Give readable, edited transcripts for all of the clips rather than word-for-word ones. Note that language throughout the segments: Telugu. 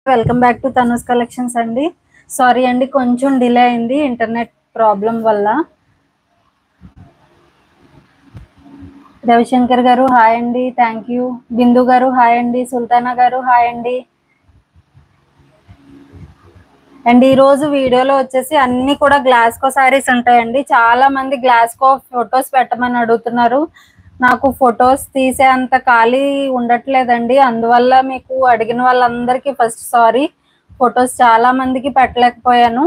Welcome back to Tanu's collections అండి. సారీ అండి, కొంచెం డిలే అయింది ఇంటర్నెట్ ప్రాబ్లం వల్ల. రవిశంకర్ గారు హాయ్ అండి, థ్యాంక్ యూ. బిందు గారు హాయ్ అండి, సుల్తానా గారు హాయ్ అండి. అండ్ ఈ రోజు వీడియోలో వచ్చేసి అన్ని కూడా గ్లాస్కో సారీస్ ఉంటాయండి. చాలా మంది గ్లాస్కో ఫొటోస్ పెట్టమని అడుగుతున్నారు. నాకు ఫొటోస్ తీసే అంత ఖాళీ ఉండట్లేదండి. అందువల్ల మీకు అడిగిన వాళ్ళందరికీ ఫస్ట్ సారీ, ఫొటోస్ చాలా మందికి పెట్టలేకపోయాను.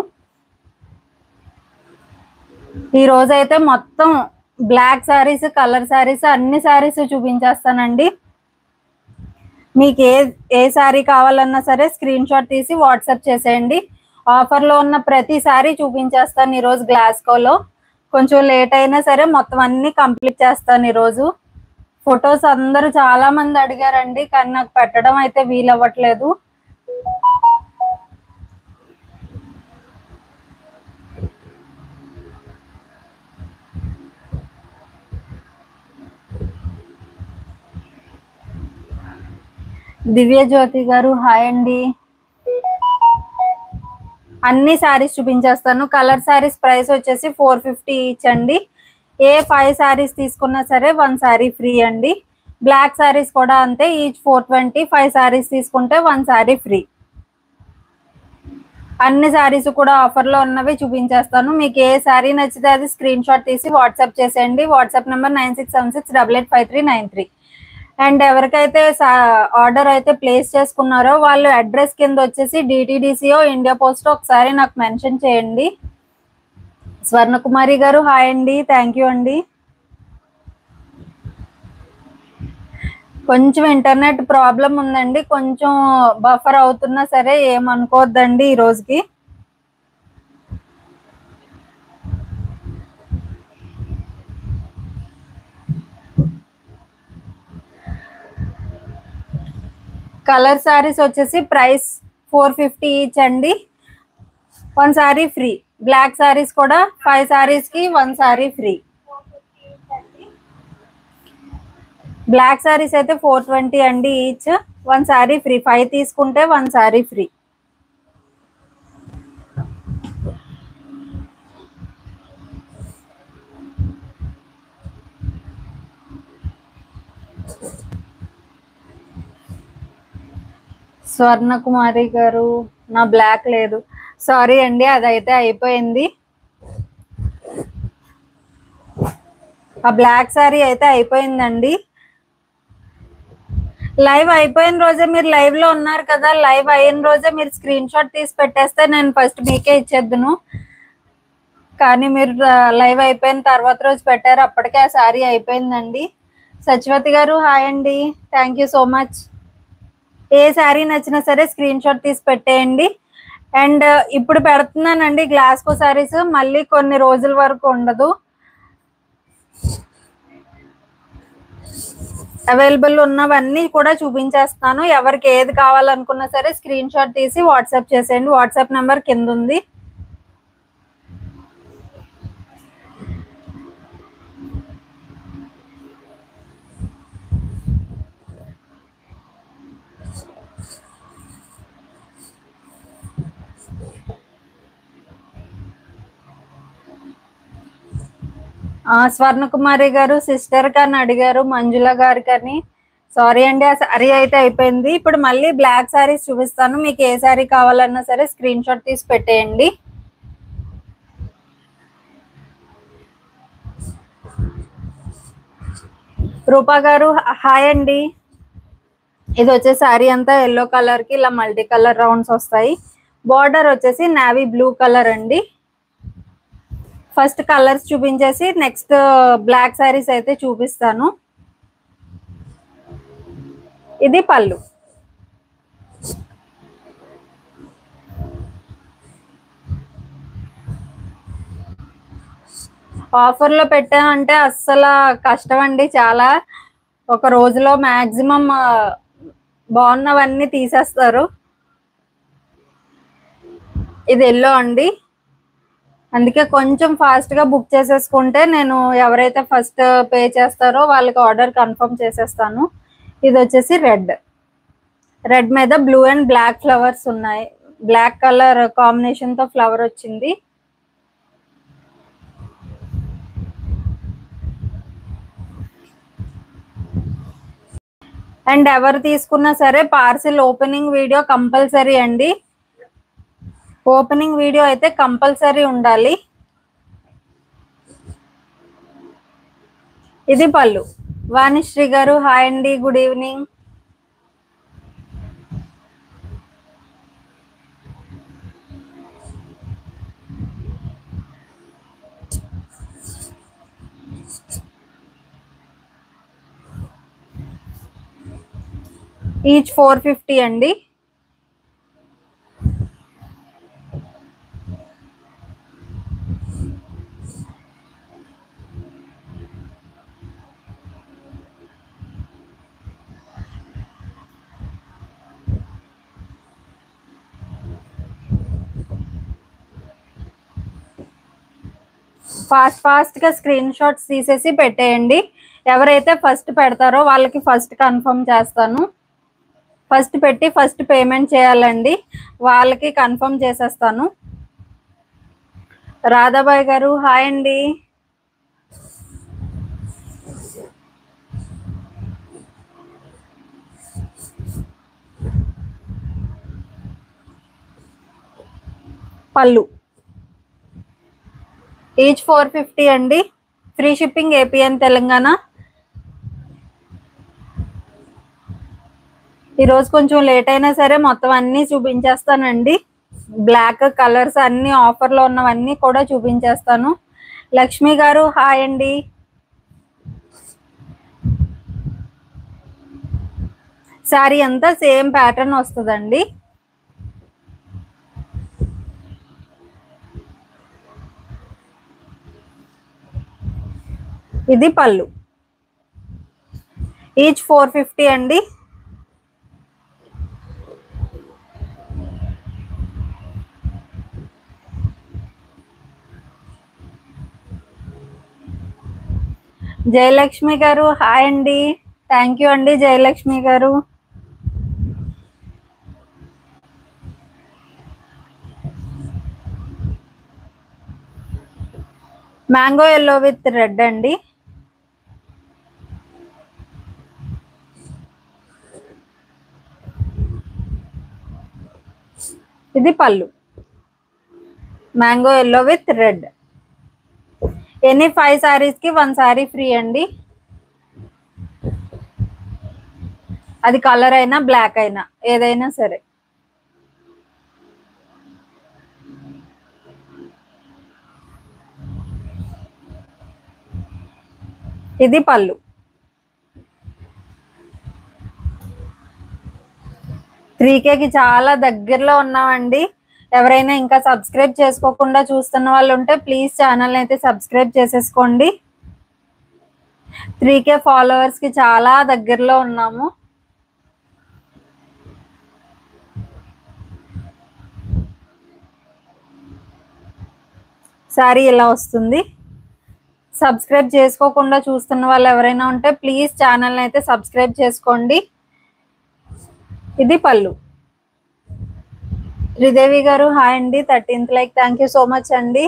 ఈ రోజైతే మొత్తం బ్లాక్ శారీస్, కలర్ శారీస్, అన్ని శారీస్ చూపించేస్తానండి. మీకు ఏ శారీ కావాలన్నా సరే స్క్రీన్ షాట్ తీసి వాట్సాప్ చేసేయండి. ఆఫర్లో ఉన్న ప్రతి శారీ చూపించేస్తాను ఈరోజు గ్లాస్కోలో. కొంచెం లేట్ అయినా సరే మొత్తం అన్ని కంప్లీట్ చేస్తాను ఈరోజు. ఫొటోస్ అందరూ చాలా మంది అడిగారండి, కానీ నాకు పెట్టడం అయితే వీలవ్వట్లేదు. దివ్య జ్యోతి గారు హాయ్ అండి. అన్ని శారీస్ చూపించేస్తాను. కలర్ శారీస్ ప్రైస్ వచ్చేసి 450 ఈచ్ అండి. ఏ 5 శారీస్ తీసుకున్నా సరే 1 శారీ ఫ్రీ అండి. బ్లాక్ శారీస్ కూడా అంతే, ఈచ్ 420. 5 శారీస్ తీసుకుంటే 1 శారీ ఫ్రీ. అన్ని శారీస్ కూడా ఆఫర్లో ఉన్నవి చూపించేస్తాను. మీకు ఏ శారీ నచ్చితే అది స్క్రీన్ షాట్ తీసి వాట్సాప్ చేసేయండి. WhatsApp number 9676885393. అండ్ ఎవరికైతే ఆర్డర్ అయితే ప్లేస్ చేసుకున్నారో వాళ్ళు అడ్రస్ కింద వచ్చేసి డిటిడిసిఓ ఇండియా పోస్ట్ ఒకసారి నాకు మెన్షన్ చేయండి. స్వర్ణకుమారి గారు హాయ్ అండి, థ్యాంక్ యూ అండి. కొంచెం ఇంటర్నెట్ ప్రాబ్లం ఉందండి, కొంచెం బఫర్ అవుతున్నా సరే ఏమనుకోవద్దండి ఈ రోజుకి. కలర్ శారీస్ వచ్చేసి ప్రైస్ 450 ఈచ్ అండి. 1 శారీ ఫ్రీ. బ్లాక్ శారీస్ కూడా 5 శారీస్కి 1 శారీ ఫ్రీ. బ్లాక్ శారీస్ అయితే 420 అండి ఈచ్, 1 శారీ ఫ్రీ. 5 తీసుకుంటే 1 శారీ ఫ్రీ. స్వర్ణకుమారి గారు నా బ్లాక్ లేదు, సారీ అండి, అదైతే అయిపోయింది. ఆ బ్లాక్ శారీ అయితే అయిపోయిందండి. లైవ్ అయిపోయిన రోజే మీరు లైవ్ లో ఉన్నారు కదా, లైవ్ అయిన రోజే మీరు స్క్రీన్ షాట్ తీసి పెట్టేస్తే నేను ఫస్ట్ మీకే ఇచ్చేద్దును. కానీ మీరు లైవ్ అయిపోయిన తర్వాత రోజు పెట్టారు, అప్పటికే ఆ శారీ అయిపోయిందండి. సచివతి గారు హాయ్ అండి, థ్యాంక్ యూ సో మచ్. ఏ శారీ నచ్చినా సరే స్క్రీన్ షాట్ తీసి పెట్టేయండి. అండ్ ఇప్పుడు పెడుతున్నానండి గ్లాస్కో శారీస్, మళ్ళీ కొన్ని రోజుల వరకు ఉండదు. అవైలబుల్ ఉన్నవన్నీ కూడా చూపించేస్తాను. ఎవరికి ఏది కావాలనుకున్నా సరే స్క్రీన్ షాట్ తీసి వాట్సాప్ చేసేయండి. వాట్సాప్ నెంబర్ కింద ఉంది. స్వర్ణకుమారి గారు సిస్టర్ కానీ అడిగారు, మంజుల గారు కానీ. సారీ అండి, ఆ శారీ అయితే అయిపోయింది. ఇప్పుడు మళ్ళీ బ్లాక్ శారీస్ చూపిస్తాను. మీకు ఏ శారీ కావాలన్నా సరే స్క్రీన్ షాట్ తీసి పెట్టేయండి. రూపా గారు హాయ్ అండి. ఇది వచ్చే శారీ అంతా ఎల్లో కలర్ కి ఇలా మల్టీ కలర్ రౌండ్స్ వస్తాయి. బార్డర్ వచ్చేసి నావీ బ్లూ కలర్ అండి. ఫస్ట్ కలర్స్ చూపించేసి నెక్స్ట్ బ్లాక్ శారీస్ అయితే చూపిస్తాను. ఇది పళ్ళు. ఆఫర్లో పెట్టామంటే అస్సలు కష్టం అండి చాలా. ఒక రోజులో మ్యాక్సిమం బాగున్నవన్నీ తీసేస్తారు. ఇది ఎల్లో అండి, అందుకే కొంచెం ఫాస్ట్గా బుక్ చేసేసుకుంటే నేను ఎవరైతే ఫస్ట్ పే చేస్తారో వాళ్ళకి ఆర్డర్ కన్ఫర్మ్ చేసేస్తాను. ఇది వచ్చేసి రెడ్. రెడ్ మీద బ్లూ అండ్ బ్లాక్ ఫ్లవర్స్ ఉన్నాయి. బ్లాక్ కలర్ కాంబినేషన్ తో ఫ్లవర్ వచ్చింది. అండ్ ఎవరు తీసుకున్నా సరే పార్సిల్ ఓపెనింగ్ వీడియో కంపల్సరీ అండి. ఓపెనింగ్ వీడియో అయితే కంపల్సరీ ఉండాలి. ఇది పళ్ళు. వాణిశ్రీ గారు హాయ్ అండి, గుడ్ ఈవినింగ్. ఈచ్ 450 అండి. ఫాస్ట్ గా స్క్రీన్ షాట్స్ తీసేసి పెట్టేయండి. ఎవరైతే ఫస్ట్ పెడతారో వాళ్ళకి ఫస్ట్ కన్ఫర్మ్ చేస్తాను. ఫస్ట్ పెట్టి ఫస్ట్ పేమెంట్ చేయాలండి, వాళ్ళకి కన్ఫర్మ్ చేసేస్తాను. రాధాబాయ్ గారు హాయ్ అండి. పళ్ళు ఈచ్ 450 అండి. Free shipping AP and Telangana. ఈరోజు కొంచెం లేట్ అయినా సరే మొత్తం అన్నీ చూపించేస్తానండి. బ్లాక్ కలర్స్ అన్ని ఆఫర్లో ఉన్నవన్నీ కూడా చూపించేస్తాను. లక్ష్మి గారు హాయ్ అండి. శారీ అంతా సేమ్ ప్యాటర్న్ వస్తుందండి. ఇది పళ్ళు. ఈచ్ 450 అండి. జయలక్ష్మి గారు హాయ్ అండి. థ్యాంక్ యూ అండి జయలక్ష్మి గారు. మ్యాంగో ఎల్లో విత్ రెడ్ అండి. ఇది పళ్ళు. Mango yellow with red. Any 5 saris కి 1 సారీ ఫ్రీ అండి. అది కలర్ అయినా బ్లాక్ అయినా ఏదైనా సరే. ఇది పళ్ళు. 3Kకి చాలా దగ్గరలో ఉన్నామండి. ఎవరైనా ఇంకా సబ్స్క్రైబ్ చేసుకోకుండా చూస్తున్న వాళ్ళు ఉంటే ప్లీజ్ ఛానల్ అయితే సబ్స్క్రైబ్ చేసేసుకోండి. 3K ఫాలోవర్స్ కి చాలా దగ్గరలో ఉన్నాము. సారీ ఇలా వస్తుంది. సబ్స్క్రైబ్ చేసుకోకుండా చూస్తున్న వాళ్ళు ఎవరైనా ఉంటే ప్లీజ్ ఛానల్ అయితే సబ్స్క్రైబ్ చేసుకోండి. ఇది పళ్ళు. శ్రీదేవి గారు హాయ్ అండి. 13th like. Thank you so much అండి.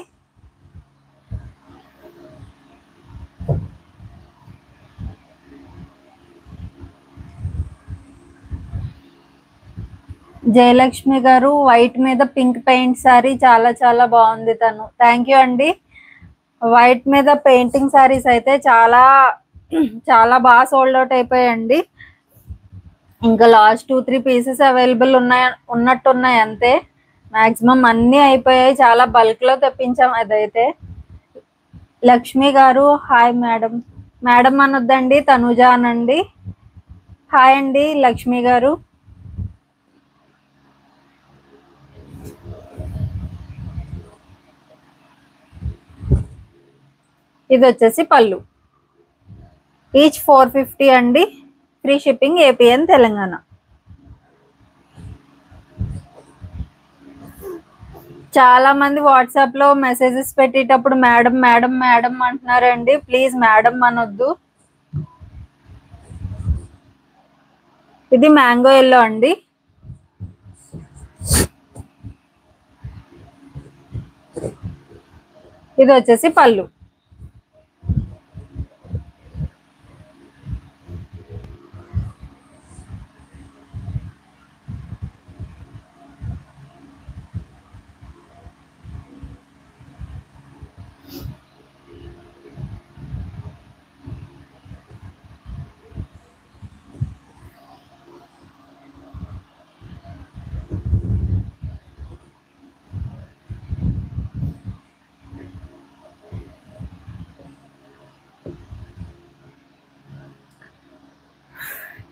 జయలక్ష్మి గారు వైట్ మీద పింక్ పెయింట్ సారీ చాలా చాలా బాగుంది తను. థ్యాంక్ యూ అండి. వైట్ మీద పెయింటింగ్ సారీస్ అయితే చాలా చాలా బాగా సోల్డ్ అవుట్ అయిపోయాయండి. ఇంకా లాస్ట్ 2-3 పీసెస్ అవైలబుల్ ఉన్నట్టున్నాయి అంతే. మాక్సిమం అన్నీ అయిపోయాయి. చాలా బల్క్ లో తెప్పించాం అదైతే. లక్ష్మి గారు హాయ్ మేడం. మేడం అనొద్దండి, తనుజ అనండి. హాయ్ అండి లక్ష్మి గారు. ఇది వచ్చేసి పళ్ళు. ఈచ్ 450 అండి. Free shipping AP and Telangana. చాలా మంది వాట్సాప్ లో మెసేజెస్ పెట్టేటప్పుడు మేడం మేడం మేడం అంటున్నారండి. ప్లీజ్ మేడం అనొద్దు. ఇది మ్యాంగో ఎల్లో అండి. ఇది వచ్చేసి పళ్ళు.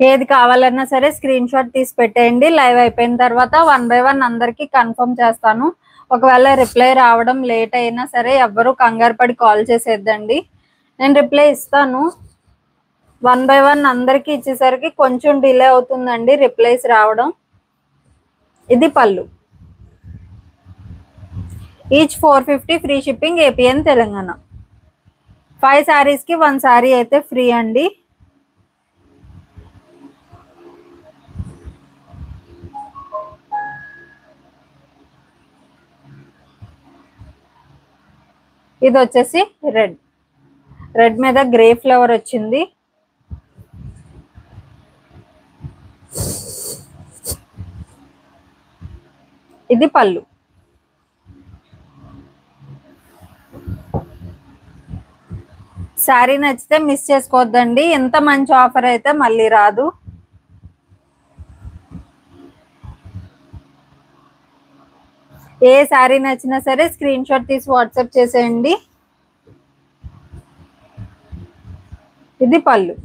ఏది కావాలన్నా సరే స్క్రీన్ షాట్ తీసి పెట్టేయండి. లైవ్ అయిపోయిన తర్వాత 1 by 1 అందరికి కన్ఫర్మ్ చేస్తాను. ఒకవేళ రిప్లై రావడం లేట్ అయినా సరే ఎవ్వరూ కంగారు పడి కాల్ చేసేద్దండి, నేను రిప్లై ఇస్తాను. 1 by 1 అందరికి ఇచ్చేసరికి కొంచెం డిలే అవుతుందండి రిప్లైస్ రావడం. ఇది పళ్ళు. Each 450 free shipping AP and Telangana. 5 saris కి 1 శారీ అయితే ఫ్రీ అండి. ఇది వచ్చేసి రెడ్ మీద గ్రే ఫ్లవర్ వచ్చింది. ఇది పళ్ళు. శారీ నచ్చితే మిస్ చేసుకోవద్దండి, ఎంత మంచి ఆఫర్ అయితే మళ్ళీ రాదు. ఏ శారీ నచ్చినా సరే స్క్రీన్ షాట్ తీసి వాట్సాప్ చేసేయండి. ఇది పళ్ళు.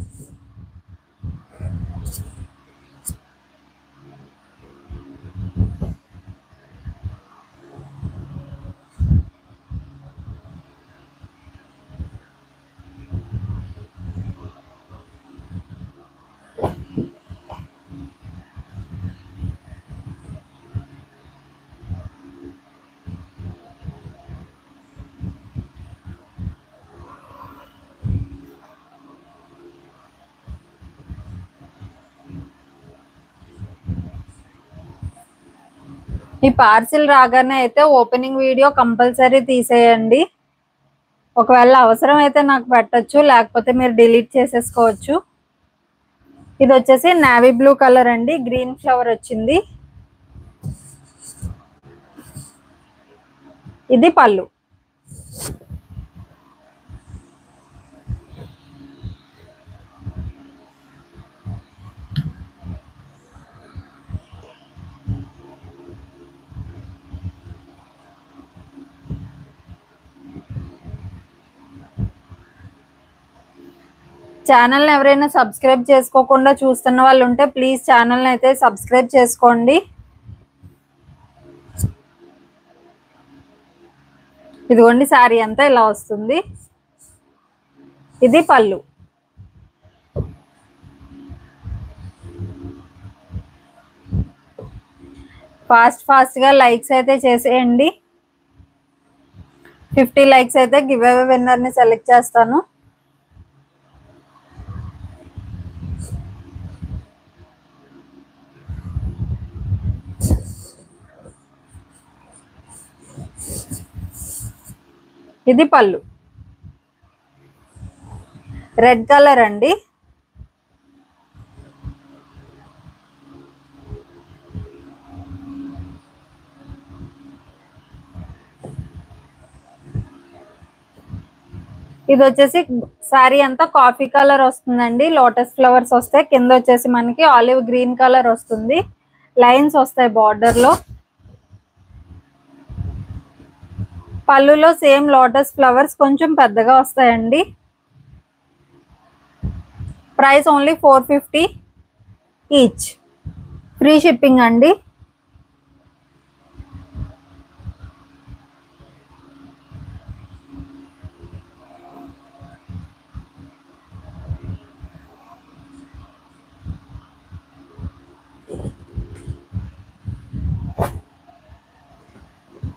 ఈ పార్సిల్ రాగానే అయితే ఓపెనింగ్ వీడియో కంపల్సరీ తీసేయండి. ఒకవేళ అవసరం అయితే నాకు పెట్టచ్చు, లేకపోతే మీరు డిలీట్ చేసేసుకోవచ్చు. ఇది వచ్చేసి నేవీ బ్లూ కలర్ అండి, గ్రీన్ ఫ్లవర్ వచ్చింది. ఇది పళ్ళు. ఛానల్ని ఎవరైనా సబ్స్క్రైబ్ చేసుకోకుండా చూస్తున్న వాళ్ళు ఉంటే ప్లీజ్ ఛానల్ని అయితే సబ్స్క్రైబ్ చేసుకోండి. ఇదిగోండి శారీ అంతా ఇలా వస్తుంది. ఇది పళ్ళు. ఫాస్ట్గా లైక్స్ అయితే చేసేయండి. 50 లైక్స్ అయితే గివ్ అవే విన్నర్ని సెలెక్ట్ చేస్తాను. ఇది పళ్ళు. రెడ్ కలర్ అండి. ఇది వచ్చేసి శారీ అంతా కాఫీ కలర్ వస్తుందండి, లోటస్ ఫ్లవర్స్ వస్తాయి. కింద వచ్చేసి మనకి ఆలివ్ గ్రీన్ కలర్ వస్తుంది, లైన్స్ వస్తాయి బార్డర్ లో. పళ్ళులో సేమ్ లోటస్ ఫ్లవర్స్ కొంచెం పెద్దగా వస్తాయండి. Price only 450 each, free shipping అండి.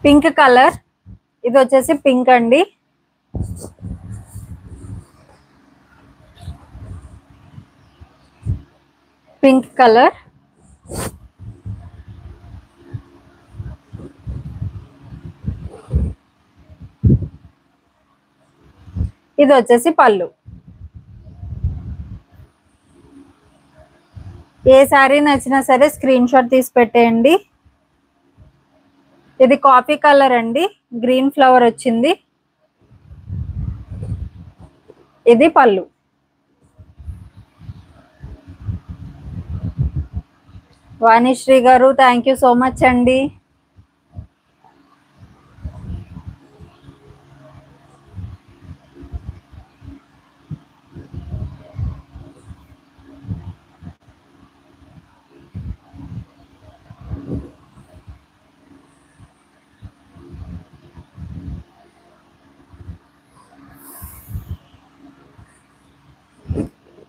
పింక్ కలర్, ఇది వచ్చేసి పింక్ అండి. పింక్ కలర్, ఇది వచ్చేసి పళ్ళు. ఏ శారీ నచ్చినా సరే స్క్రీన్ షాట్ తీసి పెట్టేయండి. ఇది కాఫీ కలర్ అండి, గ్రీన్ ఫ్లవర్ వచ్చింది. ఇది పళ్ళు. వాణిశ్రీ గారు థ్యాంక్ యూ సో మచ్ అండి.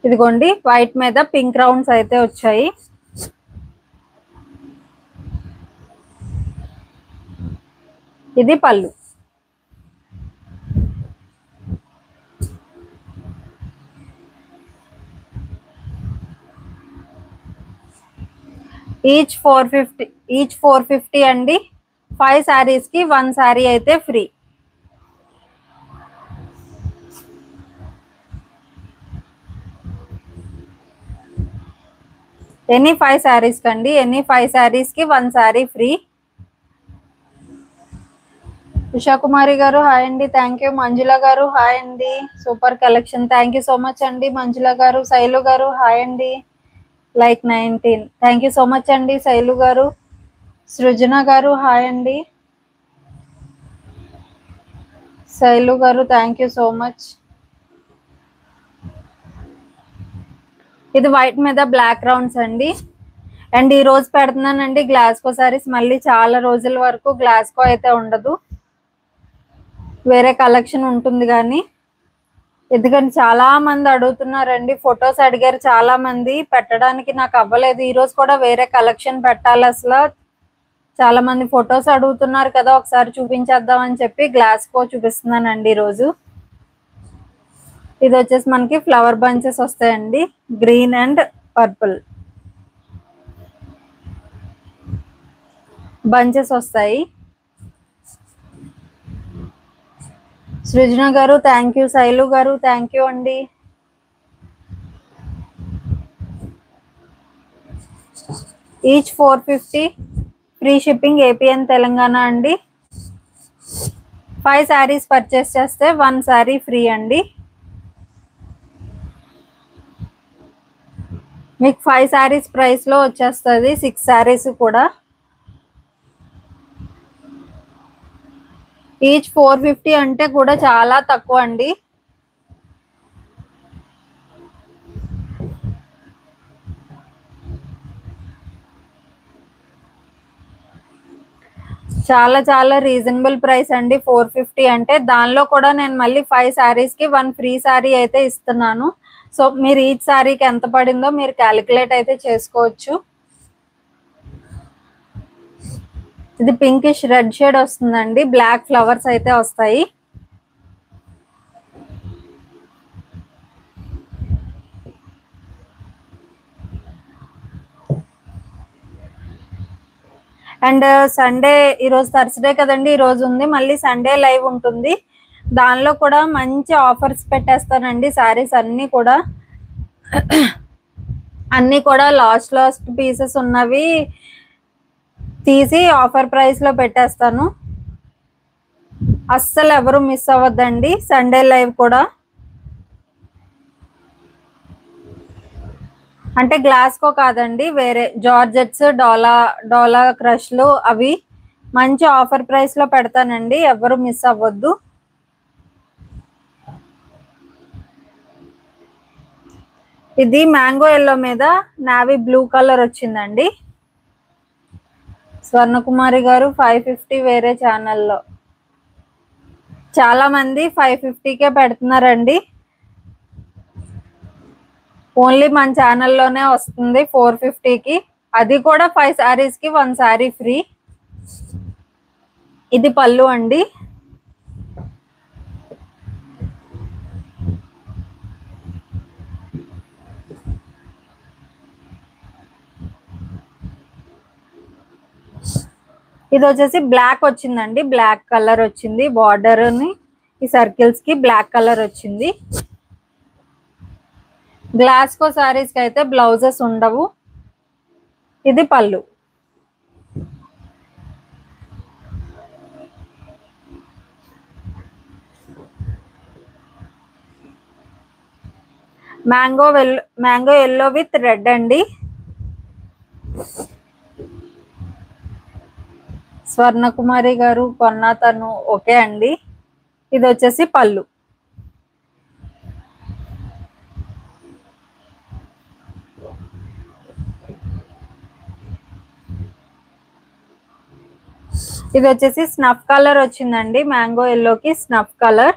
ఇదిగోండి వైట్ మీద పింక్ రౌండ్స్ అయితే వచ్చాయి. ఇది పళ్ళు. ఈచ్ 450 అండి. 5 sarees కి 1 saree అయితే ఫ్రీ. ఎనీ 5 sarees కండి, ఎనీ 5 sarees కి 1 saree ఫ్రీ. ఉషా కుమారి గారు హాయ్ అండి, థ్యాంక్ యూ. మంజుల గారు హాయ్ అండి, super collection, thank you so much అండి మంజుల గారు. శైలు గారు హాయ్ అండి, like 19, thank you so much అండి శైలు గారు. సృజన గారు హాయ్ అండి, శైలు గారు థ్యాంక్ యూ సో మచ్. ఇది వైట్ మీద బ్లాక్ రౌండ్స్ అండి. అండ్ ఈ రోజు పెడుతున్నానండి గ్లాస్కో సారీస్. మళ్ళీ చాలా రోజుల వరకు గ్లాస్కో అయితే ఉండదు, వేరే కలెక్షన్ ఉంటుంది. కానీ ఎందుకంటే చాలా మంది అడుగుతున్నారండి, ఫొటోస్ అడిగారు చాలా మంది, పెట్టడానికి నాకు అవ్వలేదు. ఈ రోజు కూడా వేరే కలెక్షన్ పెట్టాలి, అసలు చాలా మంది ఫొటోస్ అడుగుతున్నారు కదా, ఒకసారి చూపించేద్దాం అని చెప్పి గ్లాస్కో చూపిస్తున్నానండి ఈరోజు. ఇది వచ్చేసి మనకి ఫ్లవర్ బంచెస్ వస్తాయండి, గ్రీన్ అండ్ పర్పుల్ బంచెస్ వస్తాయి. సృజన గారు థ్యాంక్ యూ, శైలు గారు థ్యాంక్ యూ అండి. Each 450, free shipping AP and Telangana అండి. 5 sarees పర్చేస్ చేస్తే 1 saree ఫ్రీ అండి. మీకు 5 sarees ప్రైస్ లో వచ్చేస్తుంది, 6 sarees కూడా. ఈచ్ 450 అంటే కూడా చాలా తక్కువ అండి. చాలా చాలా రీజనబుల్ ప్రైస్ అండి 450 అంటే. దానిలో కూడా నేను మళ్ళీ 5 sarees కి 1 ఫ్రీ సారీ అయితే ఇస్తున్నాను. సో మీరు ఈచ్ సారీకి ఎంత పడిందో మీరు క్యాలిక్యులేట్ అయితే చేసుకోవచ్చు. ఇది పింకిష్ రెడ్ షేడ్ వస్తుందండి, బ్లాక్ ఫ్లవర్స్ అయితే వస్తాయి. అండ్ సండే, ఈరోజు థర్స్డే కదండి, ఈరోజు ఉంది, మళ్ళీ సండే లైవ్ ఉంటుంది. దానిలో కూడా మంచి ఆఫర్స్ పెట్టేస్తానండి. సారీస్ అన్నీ కూడా లాస్ట్ పీసెస్ ఉన్నవి తీసి ఆఫర్ ప్రైస్ లో పెట్టేస్తాను. అస్సలు ఎవరు మిస్ అవ్వద్దండి సండే లైవ్ కూడా. అంటే గ్లాస్కో కాదండి, వేరే జార్జెట్స్, డోలా క్రష్లు అవి మంచి ఆఫర్ ప్రైస్ లో పెడతానండి, ఎవరు మిస్ అవ్వద్దు. ఇది మ్యాంగో ఎల్లో మీద నావీ బ్లూ కలర్ వచ్చిందండి. స్వర్ణకుమారి గారు 550 వేరే ఛానల్లో. చాలా మంది 550కే పెడుతున్నారండి, ఓన్లీ మన ఛానల్లోనే వస్తుంది 450కి. అది కూడా 5 sarees కి 1 saree ఫ్రీ. ఇది పళ్ళు అండి. ఇది వచ్చేసి బ్లాక్ వచ్చిందండి, బ్లాక్ కలర్ వచ్చింది బార్డర్ ని. ఈ సర్కిల్స్ కి బ్లాక్ కలర్ వచ్చింది. గ్లాస్కో సారీస్ కి అయితే బ్లౌజెస్ ఉండవు. ఇది పళ్ళు. మ్యాంగో ఎల్లో విత్ రెడ్ అండి. స్వర్ణకుమారి గారు కొన్నా తను ఓకే అండి. ఇది వచ్చేసి పళ్ళు. ఇది వచ్చేసి స్నఫ్ కలర్ వచ్చిందండి. మ్యాంగో ఎల్లోకి స్నఫ్ కలర్.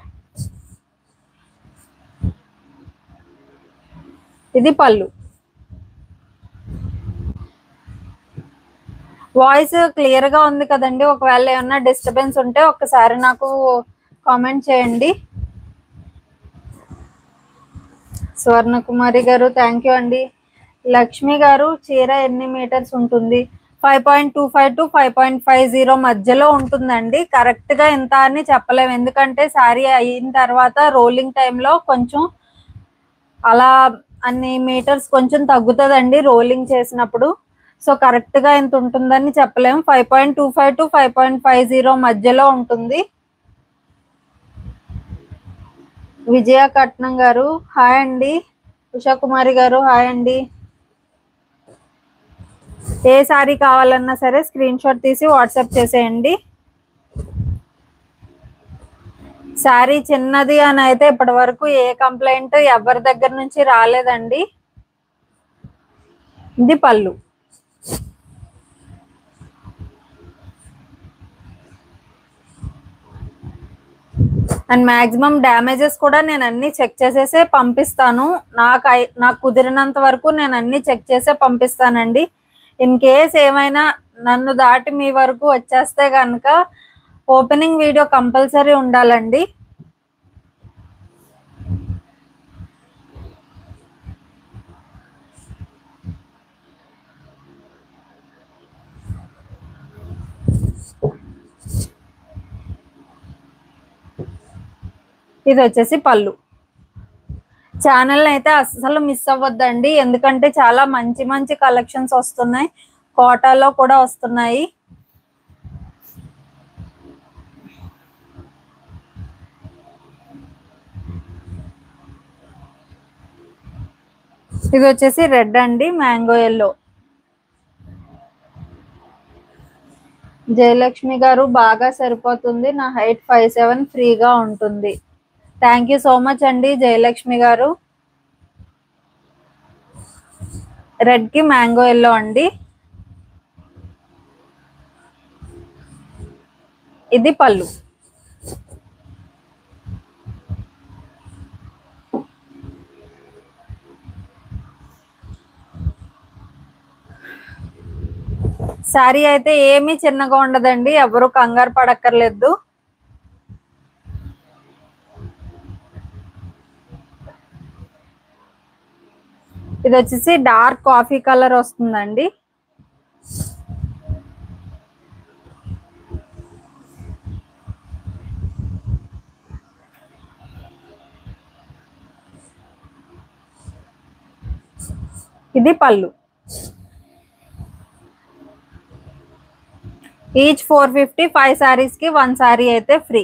ఇది పళ్ళు. వాయిస్ క్లియర్ గా ఉంది కదండి. ఒకవేళ ఏమన్నా డిస్టర్బెన్స్ ఉంటే ఒక్కసారి నాకు కామెంట్ చేయండి. స్వర్ణకుమారి గారు థ్యాంక్ యూ అండి. లక్ష్మి గారు చీర ఎన్ని మీటర్స్ ఉంటుంది? 5.25 to 5.50 మధ్యలో ఉంటుందండి. కరెక్ట్ గా ఎంత అని చెప్పలేము, ఎందుకంటే శారీ అయిన తర్వాత రోలింగ్ టైంలో కొంచెం అలా అన్ని మీటర్స్ కొంచెం తగ్గుతుందండి రోలింగ్ చేసినప్పుడు. సో కరెక్ట్ గా ఎంత ఉంటుందని చెప్పలేము. 5.25 to 5.50 మధ్యలో ఉంటుంది. విజయ కట్నం గారు హాయ్ అండి. ఉషా కుమారి గారు హాయ్ అండి. ఏ సారీ కావాలన్నా సరే స్క్రీన్ షాట్ తీసి వాట్సాప్ చేసేయండి. శారీ చిన్నది అని అయితే ఇప్పటి వరకు ఏ కంప్లైంట్ ఎవరి దగ్గర నుంచి రాలేదండి. ఇది పళ్ళు. అండ్ మాక్సిమం డ్యామేజెస్ కూడా నేను అన్ని చెక్ చేసేసే పంపిస్తాను. నాకు కుదిరినంత వరకు నేను అన్ని చెక్ చేసే పంపిస్తానండి. ఇన్ కేస్ ఏమైనా నన్ను దాటి మీ వరకు వచ్చేస్తే కనుక ఓపెనింగ్ వీడియో కంపల్సరీ ఉండాలండి. ఇది వచ్చేసి పళ్ళు. ఛానల్ అయితే అస్సలు మిస్ అవ్వద్దండి, ఎందుకంటే చాలా మంచి మంచి కలెక్షన్స్ వస్తున్నాయి. కోటాలో కూడా వస్తున్నాయి. ఇది వచ్చేసి రెడ్ అండి, మ్యాంగో ఎల్లో. జయలక్ష్మి గారు బాగా సరిపోతుంది, నా హైట్ 5'7" ఫ్రీగా ఉంటుంది. థ్యాంక్ యూ సో మచ్ అండి జయలక్ష్మి గారు. రెడ్ కి మ్యాంగో ఎల్లో అండి. ఇది పళ్ళు. శారీ అయితే ఏమీ చిన్నగా ఉండదండి, ఎవరు కంగారు పడక్కర్లేదు. ఇది వచ్చేసి డార్క్ కాఫీ కలర్ వస్తుందండి. ఇది పళ్ళు. ఈచ్ 450. 5 సారీస్ కి 1 సారీ అయితే ఫ్రీ.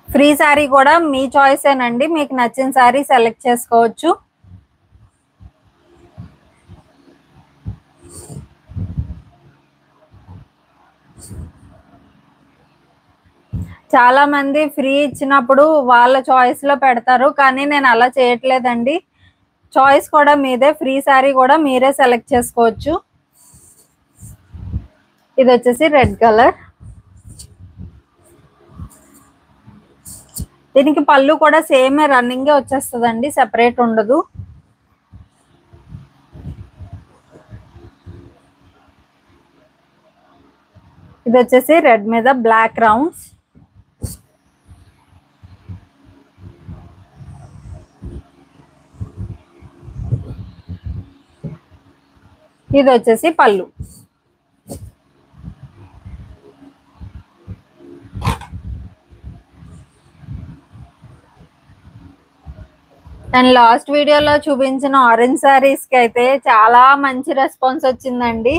ఫ్రీ సారీ కూడా మీ చాయిస్ ఏనండి, మీకు నచ్చిన సారీ సెలెక్ట్ చేసుకోవచ్చు. చాలా మంది ఫ్రీ ఇచ్చినప్పుడు వాళ్ళ చాయిస్ లో పెడతారు, కానీ నేను అలా చేయట్లేదండి. చాయిస్ కూడా మీదే, ఫ్రీ సారీ కూడా మీరే సెలెక్ట్ చేసుకోవచ్చు. ఇది వచ్చేసి రెడ్ కలర్. దీనికి పళ్ళు కూడా సేమ్ రన్నింగ్ వచ్చేస్తుందండి, సెపరేట్ ఉండదు. ఇది వచ్చేసి రెడ్ మీద బ్లాక్ రౌండ్స్. ఇది వచ్చేసి పళ్ళు. అండ్ లాస్ట్ వీడియోలో చూపించిన ఆరెంజ్ శారీస్కి అయితే చాలా మంచి రెస్పాన్స్ వచ్చిందండి.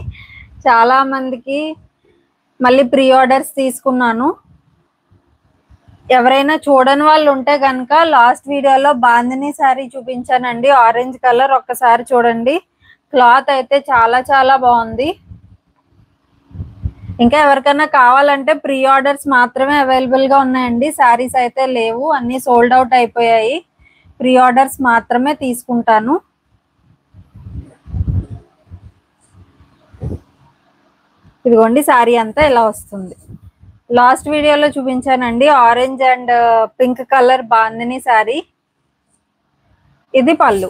చాలా మందికి మళ్ళీ ప్రీ ఆర్డర్స్ తీసుకున్నాను. ఎవరైనా చూడని వాళ్ళు ఉంటే కనుక లాస్ట్ వీడియోలో బాందిని శారీ చూపించానండి, ఆరెంజ్ కలర్. ఒక్కసారి చూడండి, క్లాత్ అయితే చాలా చాలా బాగుంది. ఇంకా ఎవరికైనా కావాలంటే ప్రీ ఆర్డర్స్ మాత్రమే అవైలబుల్గా ఉన్నాయండి. శారీస్ అయితే లేవు, అన్నీ సోల్డ్ అవుట్ అయిపోయాయి. ప్రీ ఆర్డర్స్ మాత్రమే తీసుకుంటాను. ఇదిగోండి, శారీ అంతా ఇలా వస్తుంది. లాస్ట్ వీడియోలో చూపించానండి orange and pink colour bandhani sari. ఇది పళ్ళు.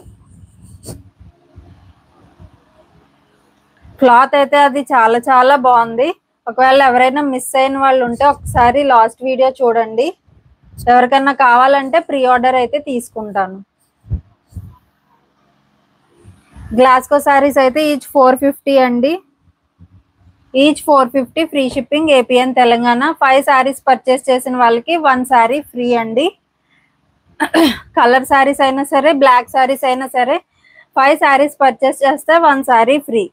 క్లాత్ అయితే అది చాలా చాలా బాగుంది. ఒకవేళ ఎవరైనా మిస్ అయిన వాళ్ళు ఉంటే ఒకసారి లాస్ట్ వీడియో చూడండి. ఎవరికైనా కావాలంటే ప్రీ ఆర్డర్ అయితే తీసుకుంటాను. గ్లాస్కో శారీస్ అయితే ఈచ్ 450 అండి. Each 450, free shipping, AP and Telangana. 5 saris purchase చేసిన వాళ్ళకి 1 శారీ ఫ్రీ అండి. కలర్ శారీస్ అయినా సరే, బ్లాక్ శారీస్ అయినా సరే 5 శారీస్ పర్చేస్ చేస్తే 1 శారీ ఫ్రీ.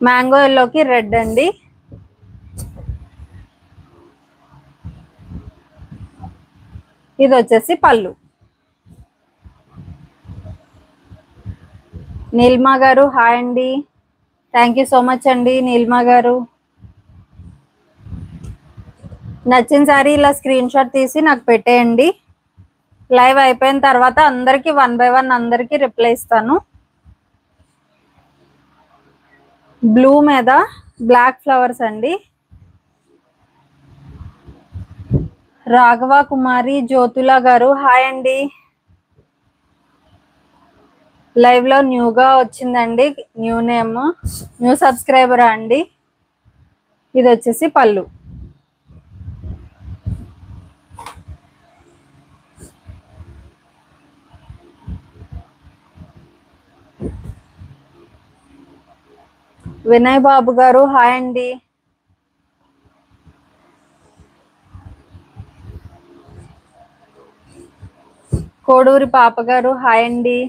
మ్యాంగో ఎల్లోకి రెడ్ అండి. ఇది వచ్చేసి పళ్ళు. నీలిమా గారు హాయ్ అండి, థ్యాంక్ యూ సో మచ్ అండి నీలిమా గారు. నచ్చిన శారీ ఇలా స్క్రీన్ షాట్ తీసి నాకు పెట్టేయండి. లైవ్ అయిపోయిన తర్వాత అందరికి 1 by 1 అందరికి రిప్లై ఇస్తాను. బ్లూ మీద బ్లాక్ ఫ్లవర్స్ అండి. రాఘవ కుమారి జ్యోతుల గారు హాయ్ అండి. లైవ్ లో న్యూగా వచ్చిందండి, న్యూ నేమ్, న్యూ సబ్స్క్రైబర్ అండి. ఇది వచ్చేసి పళ్ళు. వినయ్ బాబు గారు హాయ్ అండి. కోడూరి పాప గారు హాయ్ అండి.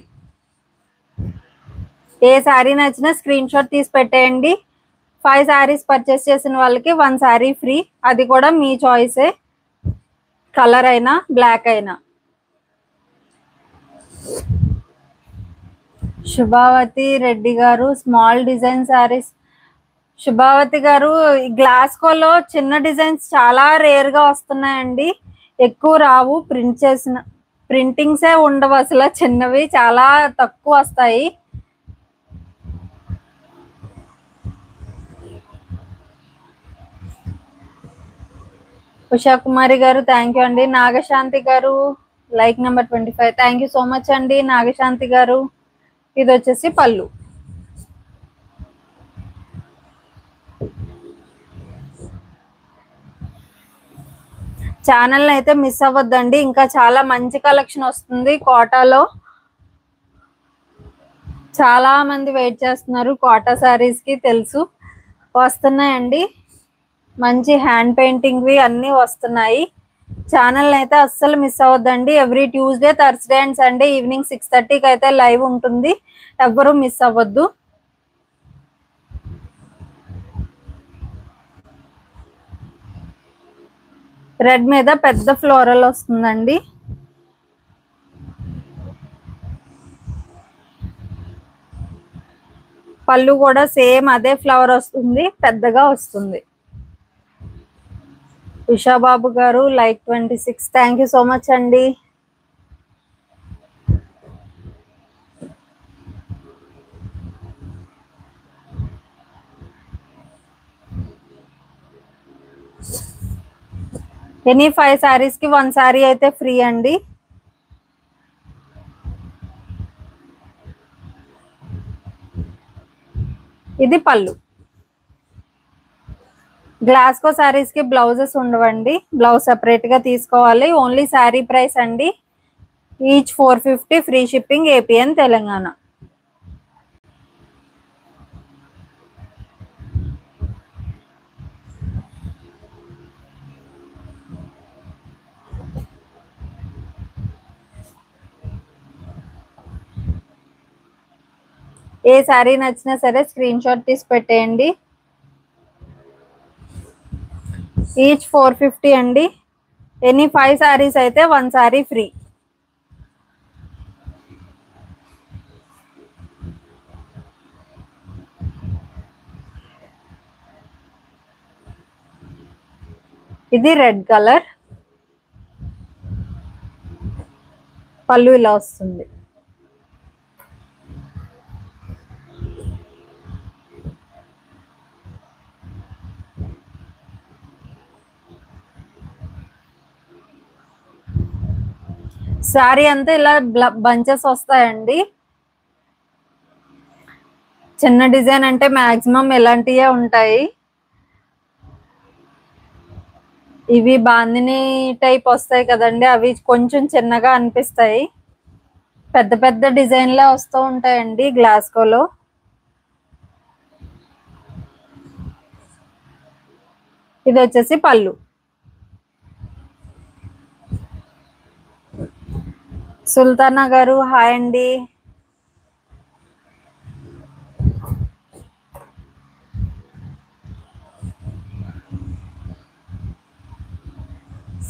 ఏ శారీ నచ్చినా స్క్రీన్ షాట్ తీసి పెట్టేయండి. 5 శారీస్ పర్చేస్ చేసిన వాళ్ళకి 1 శారీ ఫ్రీ. అది కూడా మీ చాయిసే, కలర్ అయినా బ్లాక్ అయినా. శుభావతి రెడ్డి గారు స్మాల్ డిజైన్ శారీస్. శుభావతి గారు, గ్లాస్కోలో చిన్న డిజైన్స్ చాలా రేర్ గా వస్తున్నాయండి, ఎక్కువ రావు. ప్రింటింగ్సే ఉండవు అసలు, చిన్నవి చాలా తక్కువ వస్తాయి. ఉషా కుమారి గారు థ్యాంక్ యూ అండి. నాగశాంతి గారు like number 25, thank you so much అండి నాగశాంతి గారు. ఇది వచ్చేసి పళ్ళు. ఛానల్ అయితే మిస్ అవ్వద్దండి, ఇంకా చాలా మంచి కలెక్షన్ వస్తుంది కోటాలో. చాలా మంది వెయిట్ చేస్తున్నారు కోటా శారీస్ కి, తెలుసు. వస్తున్నాయండి, మంచి హ్యాండ్ పెయింటింగ్వి అన్నీ వస్తున్నాయి. ఛానల్ అయితే అస్సలు మిస్ అవ్వద్దండి. Every Tuesday, Thursday and Sunday evening 6:30కి అయితే లైవ్ ఉంటుంది, ఎవ్వరూ మిస్ అవ్వద్దు. రెడ్ మీద పెద్ద ఫ్లోరల్ వస్తుందండి. పళ్ళు కూడా సేమ్ అదే ఫ్లవర్ వస్తుంది, పెద్దగా వస్తుంది. ఉషాబాబు గారు like 26, thank you so much అండి. ఎనీ 5 శారీస్ కి 1 శారీ అయితే ఫ్రీ అండి. ఇది పళ్ళు. గ్లాస్కో శారీస్ కి బ్లౌజెస్ ఉండవండి, బ్లౌజ్ సెపరేట్ గా తీసుకోవాలి. ఓన్లీ శారీ ప్రైస్ అండి, each 450, free shipping, AP and Telangana. ఏ శారీ నచ్చినా సరే స్క్రీన్ షాట్ తీసి పెట్టేయండి. ఈచ్ 450 అండి. ఎనీ 5 శారీస్ అయితే 1 శారీ ఫ్రీ. ఇది రెడ్ కలర్, పళ్ళు ఇలా వస్తుంది. శారీ అంతా ఇలా బంచెస్ వస్తాయండి. చిన్న డిజైన్ అంటే మాక్సిమం ఇలాంటివే ఉంటాయి. ఇవి బాందిని టైప్ వస్తాయి కదండి, అవి కొంచెం చిన్నగా అనిపిస్తాయి. పెద్ద పెద్ద డిజైన్లే వస్తూ ఉంటాయండి గ్లాస్కోలో. ఇది వచ్చేసి పళ్ళు. సుల్తానా గారు హాయ్ అండి.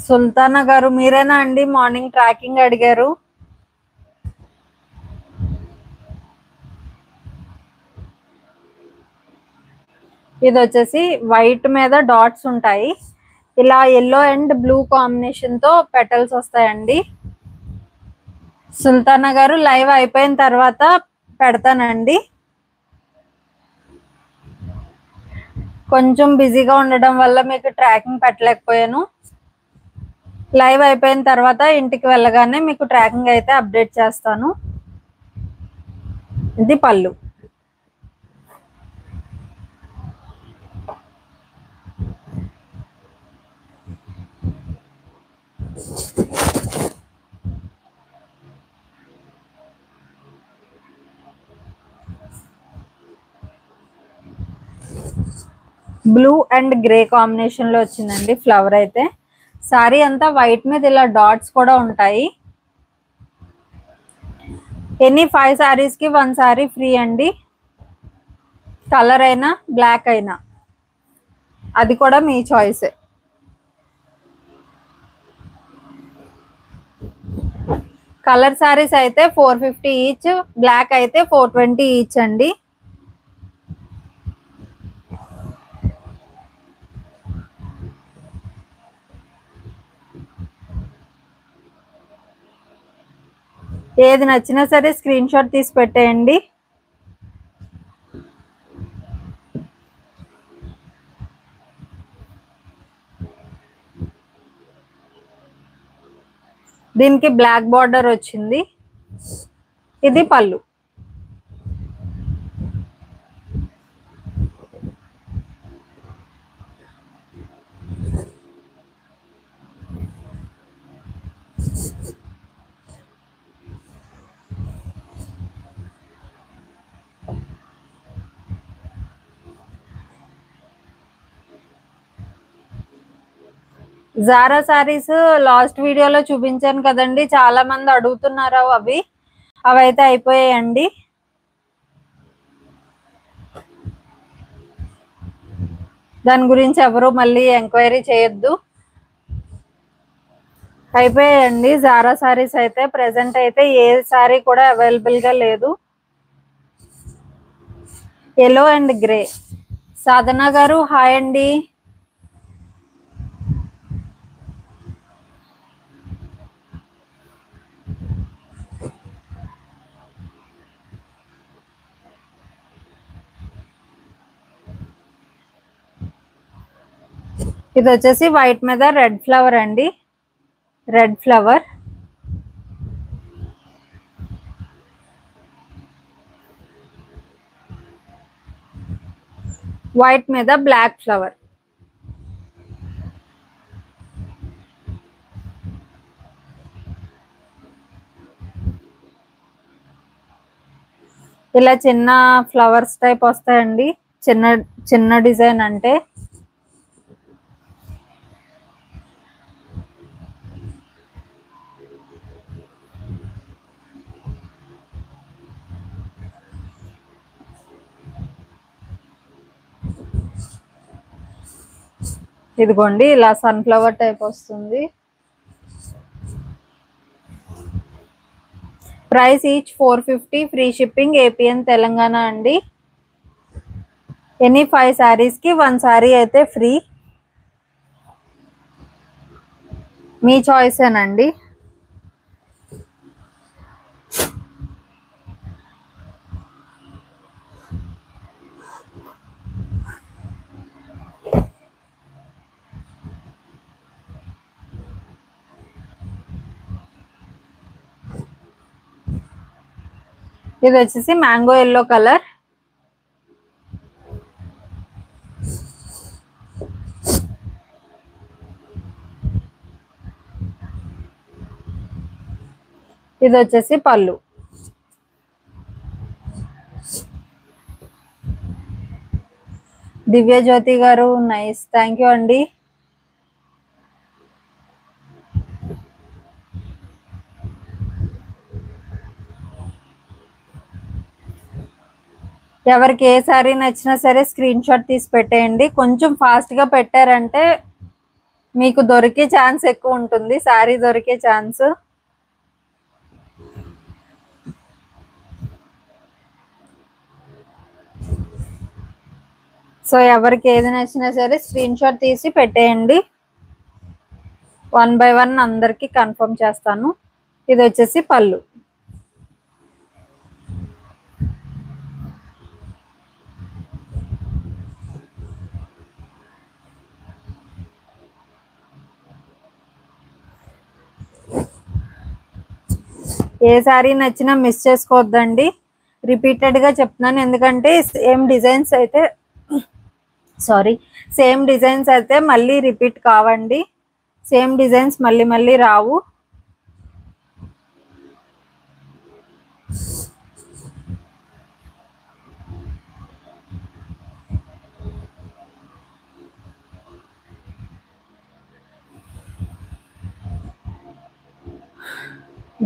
సుల్తానా గారు మీరేనా అండి మార్నింగ్ ట్రాకింగ్ అడిగారు? ఇది వచ్చేసి వైట్ మీద డాట్స్ ఉంటాయి. ఇలా ఎల్లో అండ్ బ్లూ కాంబినేషన్ తో పెటల్స్ వస్తాయండి. సుల్తానా గారు లైవ్ అయిపోయిన తర్వాత పెడతానండి. కొంచెం బిజీగా ఉండడం వల్ల మీకు ట్రాకింగ్ పెట్టలేకపోయాను. లైవ్ అయిపోయిన తర్వాత ఇంటికి వెళ్ళగానే మీకు ట్రాకింగ్ అయితే అప్డేట్ చేస్తాను. ఇది పళ్ళు. బ్లూ అండ్ గ్రే కాంబినేషన్ లో వచ్చిందండి ఫ్లవర్ అయితే. సారీ అంతా వైట్ మీద ఇలా డాట్స్ కూడా ఉంటాయి. ఎనీ 5 సారీస్ కి 1 సారీ ఫ్రీ అండి. కలర్ అయినా బ్లాక్ అయినా అది కూడా మీ చాయిస్. కలర్ సారీస్ అయితే 450 ఈచ్, బ్లాక్ అయితే 420 ఈచ్ అండి. ఏది నచ్చినా సరే స్క్రీన్ షాట్ తీసి పెట్టేయండి. దీనికి బ్లాక్ బార్డర్ వచ్చింది. ఇది పళ్ళు. జారా సారీస్ లాస్ట్ వీడియోలో చూపించాను కదండి, చాలా మంది అడుగుతున్నారు. అవైతే అయిపోయాయండి. దాని గురించి ఎవరు మళ్ళీ ఎంక్వైరీ చేయొద్దు. అయిపోయాయండి జారా సారీస్ అయితే. ప్రెసెంట్ అయితే ఏ సారీ కూడా అవైలబుల్ గా లేదు. Yellow and grey. సాధన గారు హాయ్ అండి. ఇది వచ్చేసి వైట్ మీద రెడ్ ఫ్లవర్ అండి. Red flower. వైట్ మీద బ్లాక్ ఫ్లవర్. ఇలా చిన్న ఫ్లవర్స్ టైప్ వస్తాయండి. చిన్న చిన్న డిజైన్ అంటే. ఇదిగోండి ఇలా సన్ఫ్లవర్ టైప్ వస్తుంది. Price each 450, free shipping, AP and Telangana అండి. ఎనీ 5 శారీస్ కి 1 శారీ అయితే ఫ్రీ. మీ చాయిసేనండి. ఇది వచ్చేసి మ్యాంగో ఎల్లో కలర్. ఇది వచ్చేసి పళ్ళు. దివ్యజ్యోతి గారు నైస్, థ్యాంక్ యూ అండి. ఎవరికి ఏ శారీ నచ్చినా సరే స్క్రీన్ షాట్ తీసి పెట్టేయండి. కొంచెం ఫాస్ట్ గా పెట్టారంటే మీకు దొరికే ఛాన్స్ ఎక్కువ ఉంటుంది, శారీ దొరికే ఛాన్స్. సో ఎవరికి ఏది నచ్చినా సరే స్క్రీన్ షాట్ తీసి పెట్టేయండి. 1 by 1 అందరికి కన్ఫర్మ్ చేస్తాను. ఇది వచ్చేసి పళ్ళు. ఏ శారీ నచ్చినా మిస్ చేసుకోవద్దండి. రిపీటెడ్ గా చెప్తున్నాను, ఎందుకంటే సేమ్ డిజైన్స్ అయితే మళ్ళీ రిపీట్ కావండి. సేమ్ డిజైన్స్ మళ్ళీ మళ్ళీ రావు.